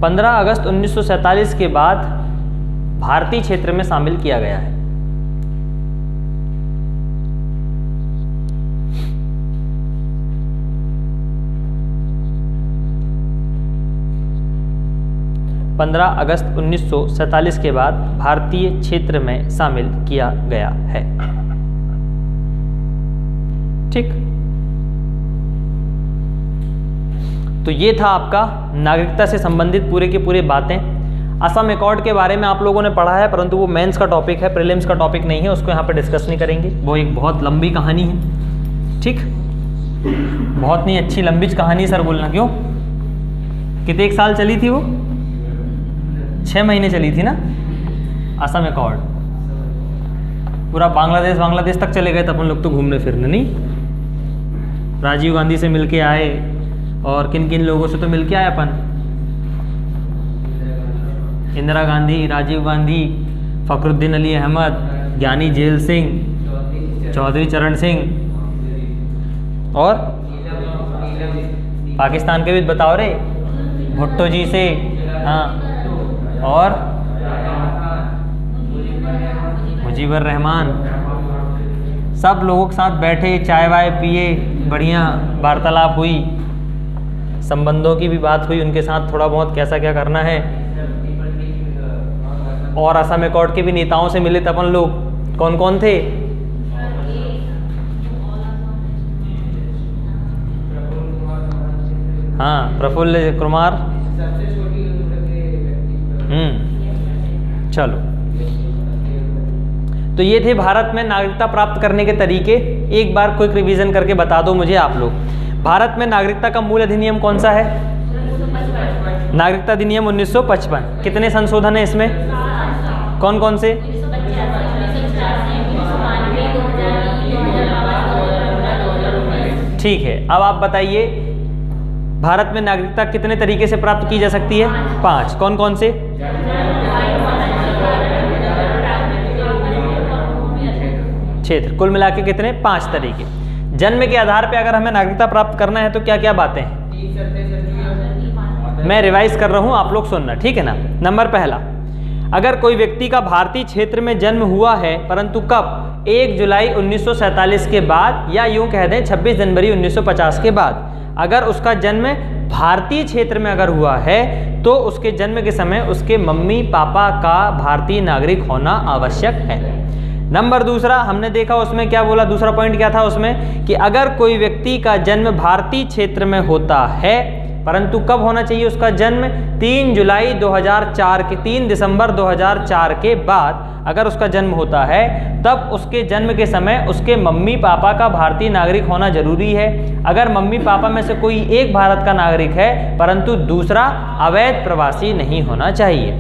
15 अगस्त 1947 के बाद भारतीय क्षेत्र में शामिल किया गया है। पंद्रह अगस्त 1947 के बाद भारतीय क्षेत्र में शामिल किया गया है। ठीक, तो ये था आपका नागरिकता से संबंधित पूरे के पूरे बातें। असम एकॉर्ड के बारे में आप लोगों ने पढ़ा है, परंतु वो मेंस का टॉपिक है, प्रीलिम्स का टॉपिक नहीं है, उसको यहाँ पे डिस्कस नहीं करेंगे, वो एक बहुत लंबी कहानी है। ठीक, बहुत नहीं अच्छी लंबी कहानी सर बोलना, क्यों, कितने एक साल चली थी वो, 6 महीने चली थी ना असम एकॉर्ड, पूरा बांग्लादेश तक चले गए थे अपन लोग तो घूमने फिरने। नहीं, राजीव गांधी से मिलके आए, और किन किन लोगों से तो मिलके आए अपन, इंदिरा गांधी, राजीव गांधी, फखरुद्दीन अली अहमद, ज्ञानी जेल सिंह, चौधरी चरण सिंह, और पाकिस्तान के भी बताओ रे, भुट्टो जी से, हाँ, और मुजीबर रहमान, सब लोगों के साथ बैठे, चाय वाय पिए, बढ़िया वार्तालाप हुई, संबंधों की भी बात हुई, उनके साथ थोड़ा बहुत कैसा क्या करना है। और असम अकॉर्ड के भी नेताओं से मिले थे अपन लोग। कौन कौन थे? हाँ, प्रफुल्ल कुमार। चलो, तो ये थे भारत में नागरिकता प्राप्त करने के तरीके। एक बार क्विक रिवीजन करके बता दो मुझे आप लोग, भारत में नागरिकता का मूल अधिनियम कौन सा है? नागरिकता अधिनियम 1955। कितने संशोधन है इसमें? कौन कौन से? ठीक है, अब आप बताइए भारत में नागरिकता कितने तरीके से प्राप्त की जा सकती है? 5। कौन कौन से? क्षेत्र। कुल मिला के कितने? 5 तरीके। जन्म के आधार पे अगर हमें नागरिकता प्राप्त करना है तो क्या क्या बातें हैं? मैं रिवाइज कर रहा हूं, आप लोग सुनना, ठीक है ना। नंबर पहला, अगर कोई व्यक्ति का भारतीय क्षेत्र में जन्म हुआ है, परंतु कब? 1 जुलाई 1947 के बाद, या यूं कह दें 26 जनवरी 1950 के बाद। अगर उसका जन्म भारतीय क्षेत्र में अगर हुआ है तो उसके जन्म के समय उसके मम्मी पापा का भारतीय नागरिक होना आवश्यक है। नंबर दूसरा, हमने देखा उसमें क्या बोला, दूसरा पॉइंट क्या था उसमें, कि अगर कोई व्यक्ति का जन्म भारतीय क्षेत्र में होता है, परंतु कब होना चाहिए उसका जन्म? 3 जुलाई 2004 के 3 दिसंबर 2004 के बाद अगर उसका जन्म होता है, तब उसके जन्म के समय उसके मम्मी पापा का भारतीय नागरिक होना जरूरी है। अगर मम्मी पापा में से कोई एक भारत का नागरिक है परंतु दूसरा अवैध प्रवासी नहीं होना चाहिए।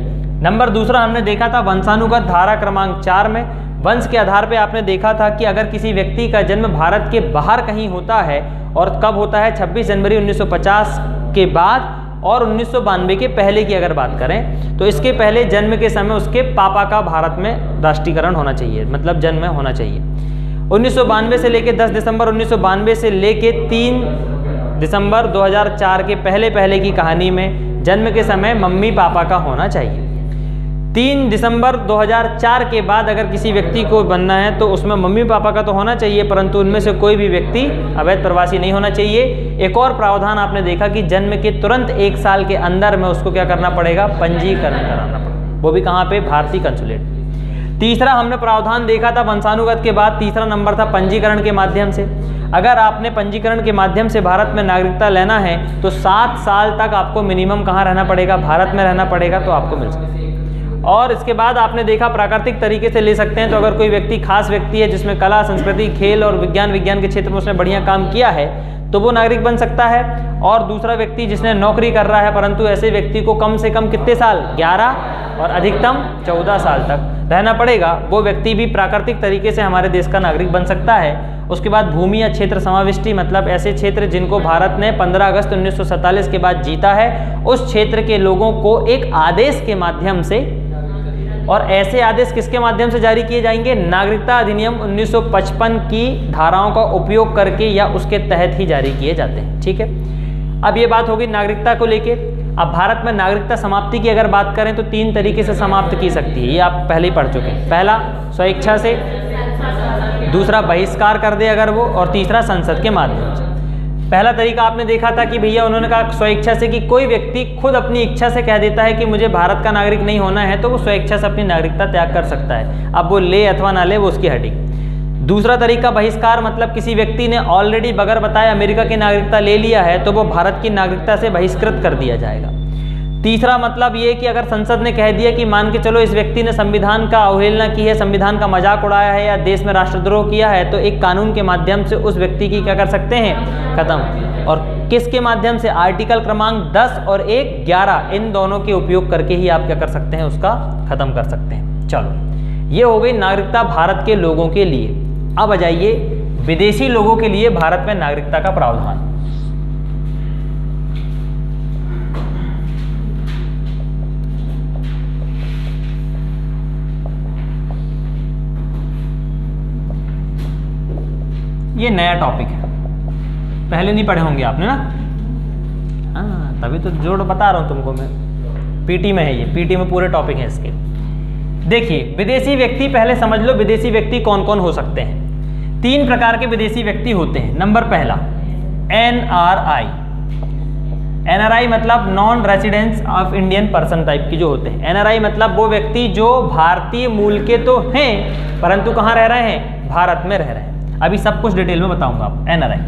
नंबर दूसरा हमने देखा था वंशानुगत धारा क्रमांक 4 में, वंश के आधार पे आपने देखा था कि अगर किसी व्यक्ति का जन्म भारत के बाहर कहीं होता है, और कब होता है? 26 जनवरी 1950 के बाद और 1992 के पहले की अगर बात करें तो इसके पहले जन्म के समय उसके पापा का भारत में राष्ट्रीयकरण होना चाहिए, मतलब जन्म होना चाहिए। 1992 से लेके 10 दिसंबर 1992 से लेके 3 दिसंबर 2004 के पहले की कहानी में जन्म के समय मम्मी पापा का होना चाहिए। 3 दिसंबर 2004 के बाद अगर किसी व्यक्ति को बनना है तो उसमें मम्मी पापा का तो होना चाहिए, परंतु उनमें से कोई भी व्यक्ति अवैध प्रवासी नहीं होना चाहिए। एक और प्रावधान आपने देखा कि जन्म के तुरंत 1 साल के अंदर में उसको क्या करना पड़ेगा? पंजीकरण कराना पड़ेगा, वो भी कहाँ पे? भारतीय कंसुलेट। तीसरा हमने प्रावधान देखा था वंशानुगत के बाद, तीसरा नंबर था पंजीकरण के माध्यम से। अगर आपने पंजीकरण के माध्यम से भारत में नागरिकता लेना है तो 7 साल तक आपको मिनिमम कहाँ रहना पड़ेगा? भारत में रहना पड़ेगा, तो आपको मिल सकता है। और इसके बाद आपने देखा प्राकृतिक तरीके से ले सकते हैं, तो अगर कोई व्यक्ति खास व्यक्ति है जिसमें कला संस्कृति खेल और विज्ञान के क्षेत्र में उसने बढ़िया काम किया है तो वो नागरिक बन सकता है। और दूसरा व्यक्ति जिसने नौकरी कर रहा है परंतु ऐसे व्यक्ति को कम से कम कितने साल? 11 और अधिकतम 14 साल तक रहना पड़ेगा, वो व्यक्ति भी प्राकृतिक तरीके से हमारे देश का नागरिक बन सकता है। उसके बाद भूमि या क्षेत्र समाविष्टि, मतलब ऐसे क्षेत्र जिनको भारत ने 15 अगस्त 1947 के बाद जीता है, उस क्षेत्र के लोगों को एक आदेश के माध्यम से, और ऐसे आदेश किसके माध्यम से जारी किए जाएंगे? नागरिकता अधिनियम 1955 की धाराओं का उपयोग करके या उसके तहत ही जारी किए जाते हैं। ठीक है, अब ये बात होगी नागरिकता को लेके। अब भारत में नागरिकता समाप्ति की अगर बात करें तो 3 तरीके से समाप्त की सकती है, ये आप पहले ही पढ़ चुके हैं। पहला स्वेच्छा से, दूसरा बहिष्कार कर दे अगर वो, और तीसरा संसद के माध्यम से। पहला तरीका आपने देखा था कि भैया उन्होंने कहा स्वेच्छा से, कि कोई व्यक्ति खुद अपनी इच्छा से कह देता है कि मुझे भारत का नागरिक नहीं होना है, तो वो स्वेच्छा से अपनी नागरिकता त्याग कर सकता है। अब वो ले अथवा ना ले वो उसकी हटी। दूसरा तरीका बहिष्कार, मतलब किसी व्यक्ति ने ऑलरेडी बगैर बताए अमेरिका की नागरिकता ले लिया है तो वो भारत की नागरिकता से बहिष्कृत कर दिया जाएगा। तीसरा मतलब ये कि अगर संसद ने कह दिया कि मान के चलो इस व्यक्ति ने संविधान का अवहेलना की है, संविधान का मजाक उड़ाया है या देश में राष्ट्रद्रोह किया है, तो एक कानून के माध्यम से उस व्यक्ति की क्या कर सकते हैं? खत्म। और किसके माध्यम से? आर्टिकल क्रमांक 10 और 11, इन दोनों के उपयोग करके ही आप क्या कर सकते हैं? उसका खत्म कर सकते हैं। चलो, ये हो गई नागरिकता भारत के लोगों के लिए। अब आ जाइए विदेशी लोगों के लिए भारत में नागरिकता का प्रावधान। ये नया टॉपिक है, पहले नहीं पढ़े होंगे आपने ना। हाँ, तभी तो जोड़ बता रहा हूं तुमको मैं। पीटी में है ये, पीटी में पूरे टॉपिक हैं इसके। देखिए विदेशी व्यक्ति, पहले समझ लो विदेशी व्यक्ति कौन कौन हो सकते हैं। 3 प्रकार के विदेशी व्यक्ति होते हैं। नंबर पहला NRI। NRI मतलब non residence of Indian person type की जो होते हैं। NRI मतलब वो व्यक्ति जो भारतीय मूल के तो हैं परंतु कहाँ रह रहे हैं, भारत में रह रहे हैं। अभी सब कुछ डिटेल में बताऊंगा आप। NRI।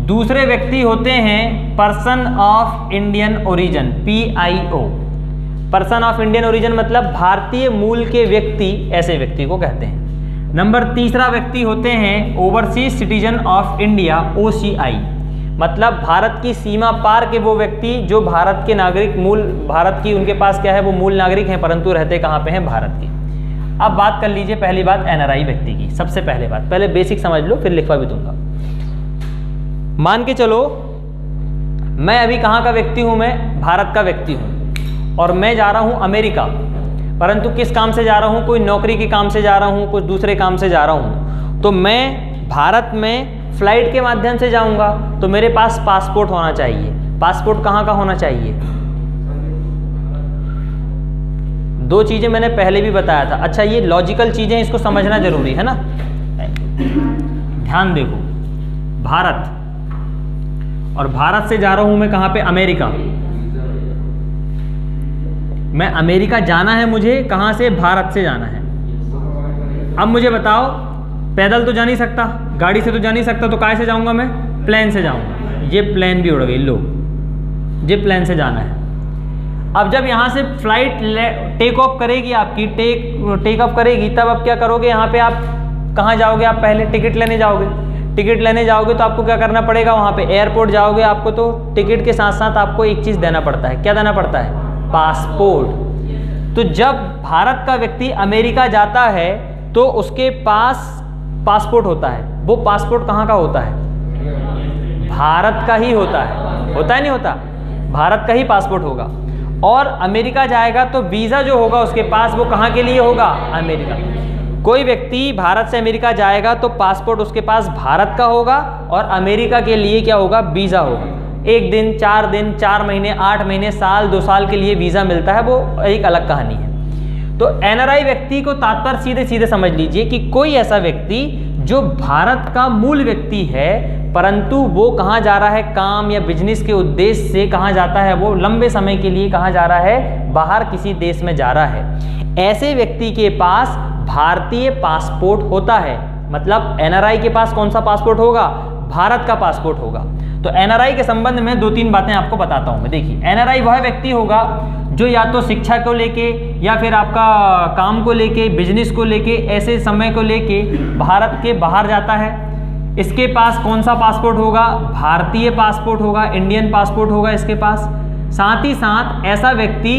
दूसरे व्यक्ति होते हैं person of Indian origin, PIO। Person of Indian origin मतलब भारतीय मूल के व्यक्ति, ऐसे व्यक्ति को कहते हैं। नंबर तीसरा व्यक्ति होते हैं overseas citizen of India, OCI। मतलब भारत की सीमा पार के वो व्यक्ति जो भारत के नागरिक, मूल भारत की उनके पास क्या है, वो मूल नागरिक हैं परंतु रहते कहाँ पे हैं, भारत के। अब बात कर लीजिए पहली बात NRI व्यक्ति की। सबसे पहले बात, पहले बेसिक समझ लो फिर लिखवा भी दूंगा। मान के चलो मैं अभी कहाँ का व्यक्ति हूँ, मैं भारत का व्यक्ति हूँ और मैं जा रहा हूँ अमेरिका, परंतु किस काम से जा रहा हूँ, कोई नौकरी के काम से जा रहा हूँ, कुछ दूसरे काम से जा रहा हूँ। तो मैं भारत में फ्लाइट के माध्यम से जाऊँगा तो मेरे पास पासपोर्ट होना चाहिए। पासपोर्ट कहाँ का होना चाहिए, 2 चीज़ें मैंने पहले भी बताया था। अच्छा ये लॉजिकल चीज़ें, इसको समझना जरूरी है ना। ध्यान देखो, भारत, और भारत से जा रहा हूँ मैं कहाँ पे, अमेरिका। मैं अमेरिका जाना है मुझे, कहाँ से, भारत से जाना है। अब मुझे बताओ, पैदल तो जा नहीं सकता, गाड़ी से तो जा नहीं सकता, तो काय से जाऊँगा मैं, प्लेन से जाऊँगा। ये प्लेन भी उड़ गई, लो ये प्लेन से जाना है। अब जब यहाँ से फ्लाइट टेक ऑफ करेगी आपकी, टेक ऑफ करेगी, तब अब क्या करोगे, यहाँ पे आप कहाँ जाओगे, आप पहले टिकट लेने जाओगे। टिकट लेने जाओगे तो आपको क्या करना पड़ेगा, वहाँ पे एयरपोर्ट जाओगे, आपको तो टिकट के साथ साथ आपको एक चीज़ देना पड़ता है। क्या देना पड़ता है, पासपोर्ट। तो जब भारत का व्यक्ति अमेरिका जाता है तो उसके पास पासपोर्ट होता है। वो पासपोर्ट कहाँ का होता है, भारत का ही होता है। होता है नहीं होता, भारत का ही पासपोर्ट होगा। और अमेरिका जाएगा तो वीज़ा जो होगा उसके पास, वो कहाँ के लिए होगा, अमेरिका। कोई व्यक्ति भारत से अमेरिका जाएगा तो पासपोर्ट उसके पास भारत का होगा और अमेरिका के लिए क्या होगा, वीज़ा होगा। 1 दिन, 4 दिन, 4 महीने, 8 महीने, साल, 2 साल के लिए वीज़ा मिलता है, वो एक अलग कहानी है। तो NRI व्यक्ति को तात्पर्य सीधे सीधे समझ लीजिए कि कोई ऐसा व्यक्ति जो भारत का मूल व्यक्ति है परंतु वो कहाँ जा रहा है, काम या बिजनेस के उद्देश्य से कहाँ जाता है, वो लंबे समय के लिए कहाँ जा रहा है, बाहर किसी देश में जा रहा है। ऐसे व्यक्ति के पास भारतीय पासपोर्ट होता है। मतलब NRI के पास कौन सा पासपोर्ट होगा, भारत का पासपोर्ट होगा। तो NRI के संबंध में 2-3 बातें आपको बताता हूँ मैं। देखिए, NRI वह व्यक्ति होगा जो या तो शिक्षा को लेके या फिर आपका काम को लेके, बिजनेस को लेके, ऐसे समय को लेके भारत के बाहर जाता है। इसके पास कौन सा पासपोर्ट होगा, भारतीय पासपोर्ट होगा, इंडियन पासपोर्ट होगा इसके पास। साथ ही साथ ऐसा व्यक्ति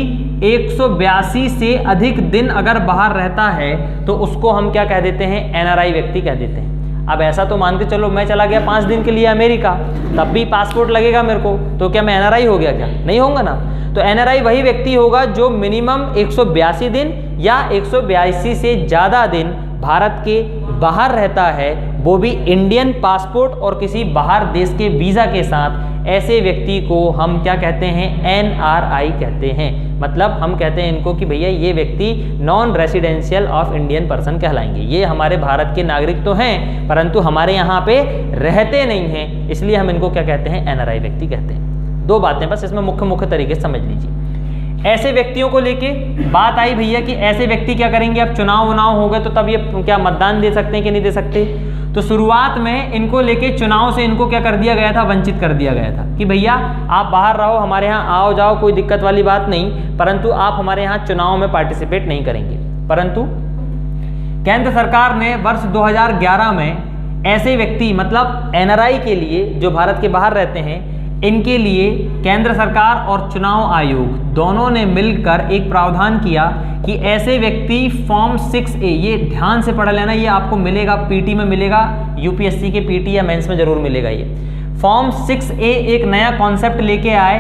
182 से अधिक दिन अगर बाहर रहता है तो उसको हम क्या कह देते हैं, NRI व्यक्ति कह देते हैं। अब ऐसा तो मान के चलो मैं चला गया 5 दिन के लिए अमेरिका, तब भी पासपोर्ट लगेगा मेरे को, तो क्या मैं NRI हो गया, क्या नहीं होगा ना। तो NRI वही व्यक्ति होगा जो मिनिमम 182 दिन या 182 से ज़्यादा दिन भारत के बाहर रहता है, वो भी इंडियन पासपोर्ट और किसी बाहर देश के वीज़ा के साथ। ऐसे व्यक्ति को हम क्या कहते हैं, NRI कहते हैं। मतलब हम कहते हैं इनको कि भैया ये व्यक्ति non residential of Indian person कहलाएंगे। ये हमारे भारत के नागरिक तो हैं परंतु हमारे यहाँ पे रहते नहीं हैं, इसलिए हम इनको क्या कहते हैं, NRI व्यक्ति कहते हैं। 2 बातें बस इसमें मुख्य तरीके से समझ लीजिए। ऐसे व्यक्तियों को लेके बात आई भैया कि ऐसे व्यक्ति क्या करेंगे, अब चुनाव हो गए तो तब ये क्या मतदान दे सकते हैं कि नहीं दे सकते। तो शुरुआत में इनको लेके चुनाव से इनको क्या कर दिया गया था, वंचित कर दिया गया था कि भैया आप बाहर रहो, हमारे यहाँ आओ जाओ, कोई दिक्कत वाली बात नहीं, परंतु आप हमारे यहाँ चुनाव में पार्टिसिपेट नहीं करेंगे। परंतु केंद्र सरकार ने वर्ष 2011 में ऐसे व्यक्ति मतलब NRI के लिए जो भारत के बाहर रहते हैं, इनके लिए केंद्र सरकार और चुनाव आयोग दोनों ने मिलकर एक प्रावधान किया कि ऐसे व्यक्ति फॉर्म 6A, ये ध्यान से पढ़ लेना, ये आपको मिलेगा पीटी में मिलेगा, यूपीएससी के पीटी या मेंस में जरूर मिलेगा। ये फॉर्म 6A एक नया कॉन्सेप्ट लेके आए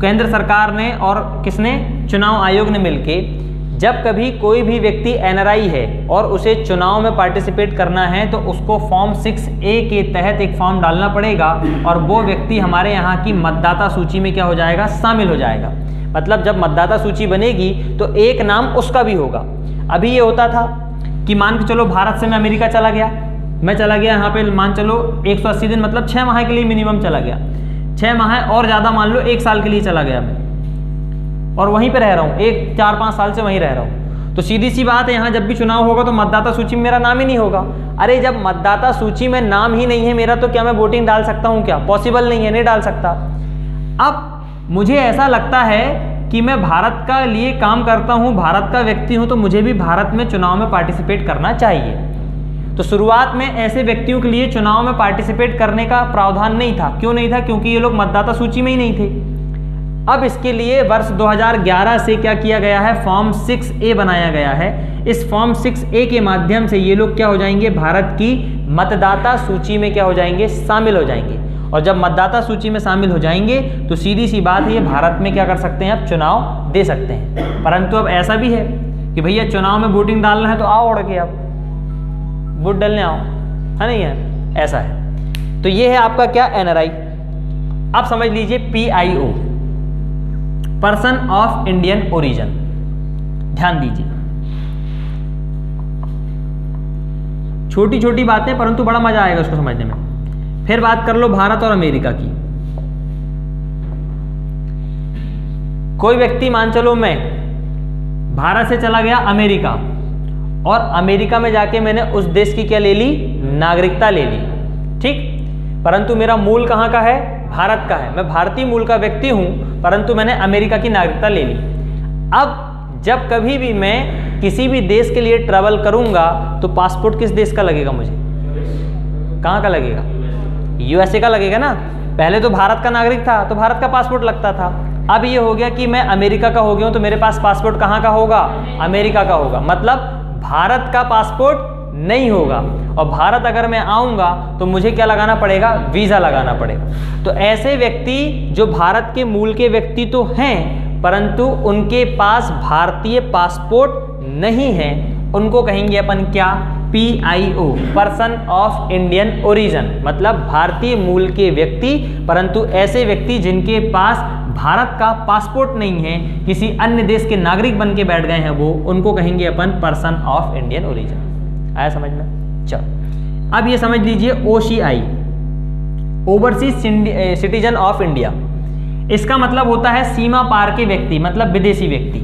केंद्र सरकार ने और किसने, चुनाव आयोग ने मिलके। जब कभी कोई भी व्यक्ति NRI है और उसे चुनाव में पार्टिसिपेट करना है तो उसको फॉर्म 6A के तहत एक फॉर्म डालना पड़ेगा और वो व्यक्ति हमारे यहाँ की मतदाता सूची में क्या हो जाएगा, शामिल हो जाएगा। मतलब जब मतदाता सूची बनेगी तो एक नाम उसका भी होगा। अभी ये होता था कि मान के चलो भारत से मैं अमेरिका चला गया, मैं चला गया यहाँ पे, मान चलो 180 दिन मतलब 6 माह के लिए मिनिमम चला गया, 6 माह और ज़्यादा मान लो 1 साल के लिए चला गया मैं, और वहीं पे रह रहा हूँ, 4-5 साल से वहीं रह रहा हूँ, तो सीधी सी बात है यहाँ जब भी चुनाव होगा तो मतदाता सूची में मेरा नाम ही नहीं होगा। अरे जब मतदाता सूची में नाम ही नहीं है मेरा तो क्या मैं वोटिंग डाल सकता हूँ क्या? पॉसिबल नहीं है, नहीं डाल सकता। अब मुझे ऐसा लगता है कि मैं भारत का लिए काम करता हूँ, भारत का व्यक्ति हूँ, तो मुझे भी भारत में चुनाव में पार्टिसिपेट करना चाहिए। तो शुरुआत में ऐसे व्यक्तियों के लिए चुनाव में पार्टिसिपेट करने का प्रावधान नहीं था। क्यों नहीं था? क्योंकि ये लोग मतदाता सूची में ही नहीं थे। अब इसके लिए वर्ष 2011 से क्या किया गया है, फॉर्म 6A बनाया गया है। इस फॉर्म 6A के माध्यम से ये लोग क्या हो जाएंगे, भारत की मतदाता सूची में क्या हो जाएंगे, शामिल हो जाएंगे। और जब मतदाता सूची में शामिल हो जाएंगे तो सीधी सी बात है ये भारत में क्या कर सकते हैं, अब चुनाव दे सकते हैं। परंतु अब ऐसा भी है कि भैया चुनाव में वोटिंग डालना है तो आओ उड़ के, अब वोट डालने आओ, है नहीं है, ऐसा है। तो ये है आपका क्या, NRI। अब समझ लीजिए PIO, person of Indian origin. ध्यान दीजिए, छोटी छोटी बातें परंतु बड़ा मजा आएगा उसको समझने में। फिर बात कर लो भारत और अमेरिका की। कोई व्यक्ति मान चलो मैं भारत से चला गया अमेरिका, और अमेरिका में जाके मैंने उस देश की क्या ले ली, नागरिकता ले ली, ठीक। परंतु मेरा मूल कहाँ का है, भारत का है, मैं भारतीय मूल का व्यक्ति हूं, परंतु मैंने अमेरिका की नागरिकता ले ली। अब जब कभी भी मैं किसी भी देश के लिए ट्रैवल करूंगा तो पासपोर्ट किस देश का लगेगा, मुझे कहाँ का लगेगा, USA का लगेगा ना। पहले तो भारत का नागरिक था तो भारत का पासपोर्ट लगता था। अब ये हो गया कि मैं अमेरिका का हो गया हूं तो मेरे पास पासपोर्ट कहाँ का होगा, अमेरिका का होगा, मतलब भारत का पासपोर्ट नहीं होगा। और भारत अगर मैं आऊँगा तो मुझे क्या लगाना पड़ेगा, वीज़ा लगाना पड़ेगा। तो ऐसे व्यक्ति जो भारत के मूल के व्यक्ति तो हैं परंतु उनके पास भारतीय पासपोर्ट नहीं है, उनको कहेंगे अपन क्या, PIO, person of Indian origin, मतलब भारतीय मूल के व्यक्ति परंतु ऐसे व्यक्ति जिनके पास भारत का पासपोर्ट नहीं है, किसी अन्य देश के नागरिक बन के बैठ गए हैं वो, उनको कहेंगे अपन पर्सन ऑफ इंडियन ओरिजिन। आया समझ में? चलो अब ये समझ लीजिए OCI, overseas citizen of India. इसका मतलब होता है सीमा पार के व्यक्ति, मतलब विदेशी व्यक्ति।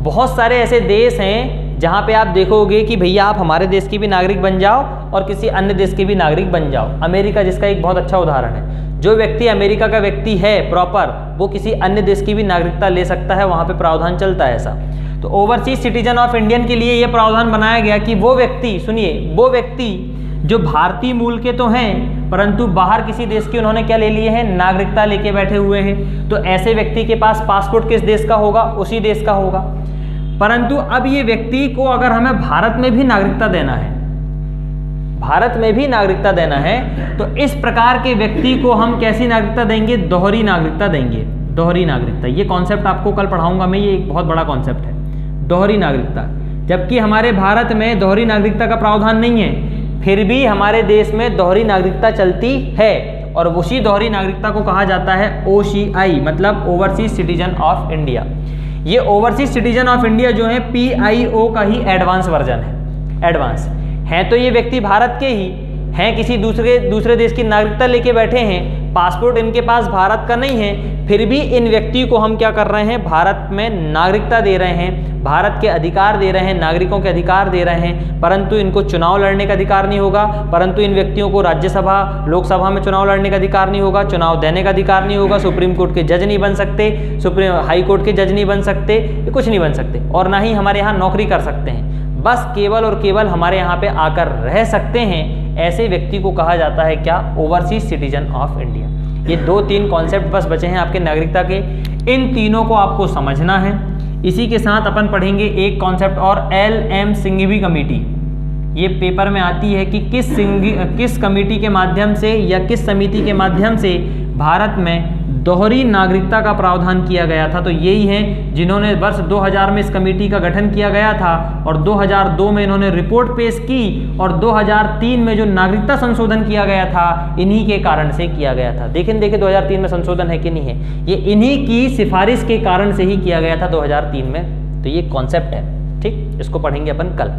बहुत सारे ऐसे देश हैं जहाँ पे आप देखोगे कि भैया आप हमारे देश के भी नागरिक बन जाओ और किसी अन्य देश के भी नागरिक बन जाओ। अमेरिका जिसका एक बहुत अच्छा उदाहरण है, जो व्यक्ति अमेरिका का व्यक्ति है प्रॉपर, वो किसी अन्य देश की भी नागरिकता ले सकता है, वहाँ पे प्रावधान चलता है ऐसा। तो ओवरसीज सिटीजन ऑफ इंडियन के लिए ये प्रावधान बनाया गया कि वो व्यक्ति, सुनिए, वो व्यक्ति जो भारतीय मूल के तो हैं परंतु बाहर किसी देश की उन्होंने क्या ले लिए हैं, नागरिकता लेके बैठे हुए हैं, तो ऐसे व्यक्ति के पास पासपोर्ट किस देश का होगा, उसी देश का होगा। परंतु अब ये व्यक्ति को अगर हमें भारत में भी नागरिकता देना है, भारत में भी नागरिकता देना है, तो इस प्रकार के व्यक्ति को हम कैसी नागरिकता देंगे, दोहरी नागरिकता देंगे। दोहरी नागरिकता, ये कॉन्सेप्ट आपको कल पढ़ाऊंगा मैं, ये एक बहुत बड़ा कॉन्सेप्ट है, दोहरी नागरिकता। जबकि हमारे भारत में दोहरी नागरिकता का प्रावधान नहीं है, फिर भी हमारे देश में दोहरी नागरिकता चलती है, और उसी दोहरी नागरिकता को कहा जाता है OCI, मतलब ओवरसीज सिटीजन ऑफ इंडिया। ये ओवरसीज सिटीजन ऑफ इंडिया जो है PIO का ही एडवांस वर्जन है। एडवांस है तो ये व्यक्ति भारत के ही हैं, किसी दूसरे देश की नागरिकता लेके बैठे हैं, पासपोर्ट इनके पास भारत का नहीं है, फिर भी इन व्यक्ति को हम क्या कर रहे हैं, भारत में नागरिकता दे रहे हैं, भारत के अधिकार दे रहे हैं, नागरिकों के अधिकार दे रहे हैं। परंतु इनको चुनाव लड़ने का अधिकार नहीं होगा, परंतु इन व्यक्तियों को राज्यसभा लोकसभा में चुनाव लड़ने का अधिकार नहीं होगा, चुनाव देने का अधिकार नहीं होगा, सुप्रीम कोर्ट के जज नहीं बन सकते, सुप्रीम हाई कोर्ट के जज नहीं बन सकते, कुछ नहीं बन सकते, और ना ही हमारे यहाँ नौकरी कर सकते हैं। बस केवल और केवल हमारे यहाँ पे आकर रह सकते हैं। ऐसे व्यक्ति को कहा जाता है क्या, ओवरसीज सिटीजन ऑफ इंडिया। ये 2-3 कॉन्सेप्ट बस बचे हैं आपके नागरिकता के, इन तीनों को आपको समझना है। इसी के साथ अपन पढ़ेंगे एक कॉन्सेप्ट और, LM सिंघवी कमेटी। ये पेपर में आती है कि किस कमेटी के माध्यम से या किस समिति के माध्यम से भारत में दोहरी नागरिकता का प्रावधान किया गया था। तो यही हैं जिन्होंने वर्ष 2000 में इस कमेटी का गठन किया गया था, और 2002 में इन्होंने रिपोर्ट पेश की, और 2003 में जो नागरिकता संशोधन किया गया था इन्हीं के कारण से किया गया था। देखें 2003 में संशोधन है कि नहीं है, ये इन्हीं की सिफारिश के कारण से ही किया गया था 2003 में। तो ये कॉन्सेप्ट है, ठीक, इसको पढ़ेंगे अपन कल।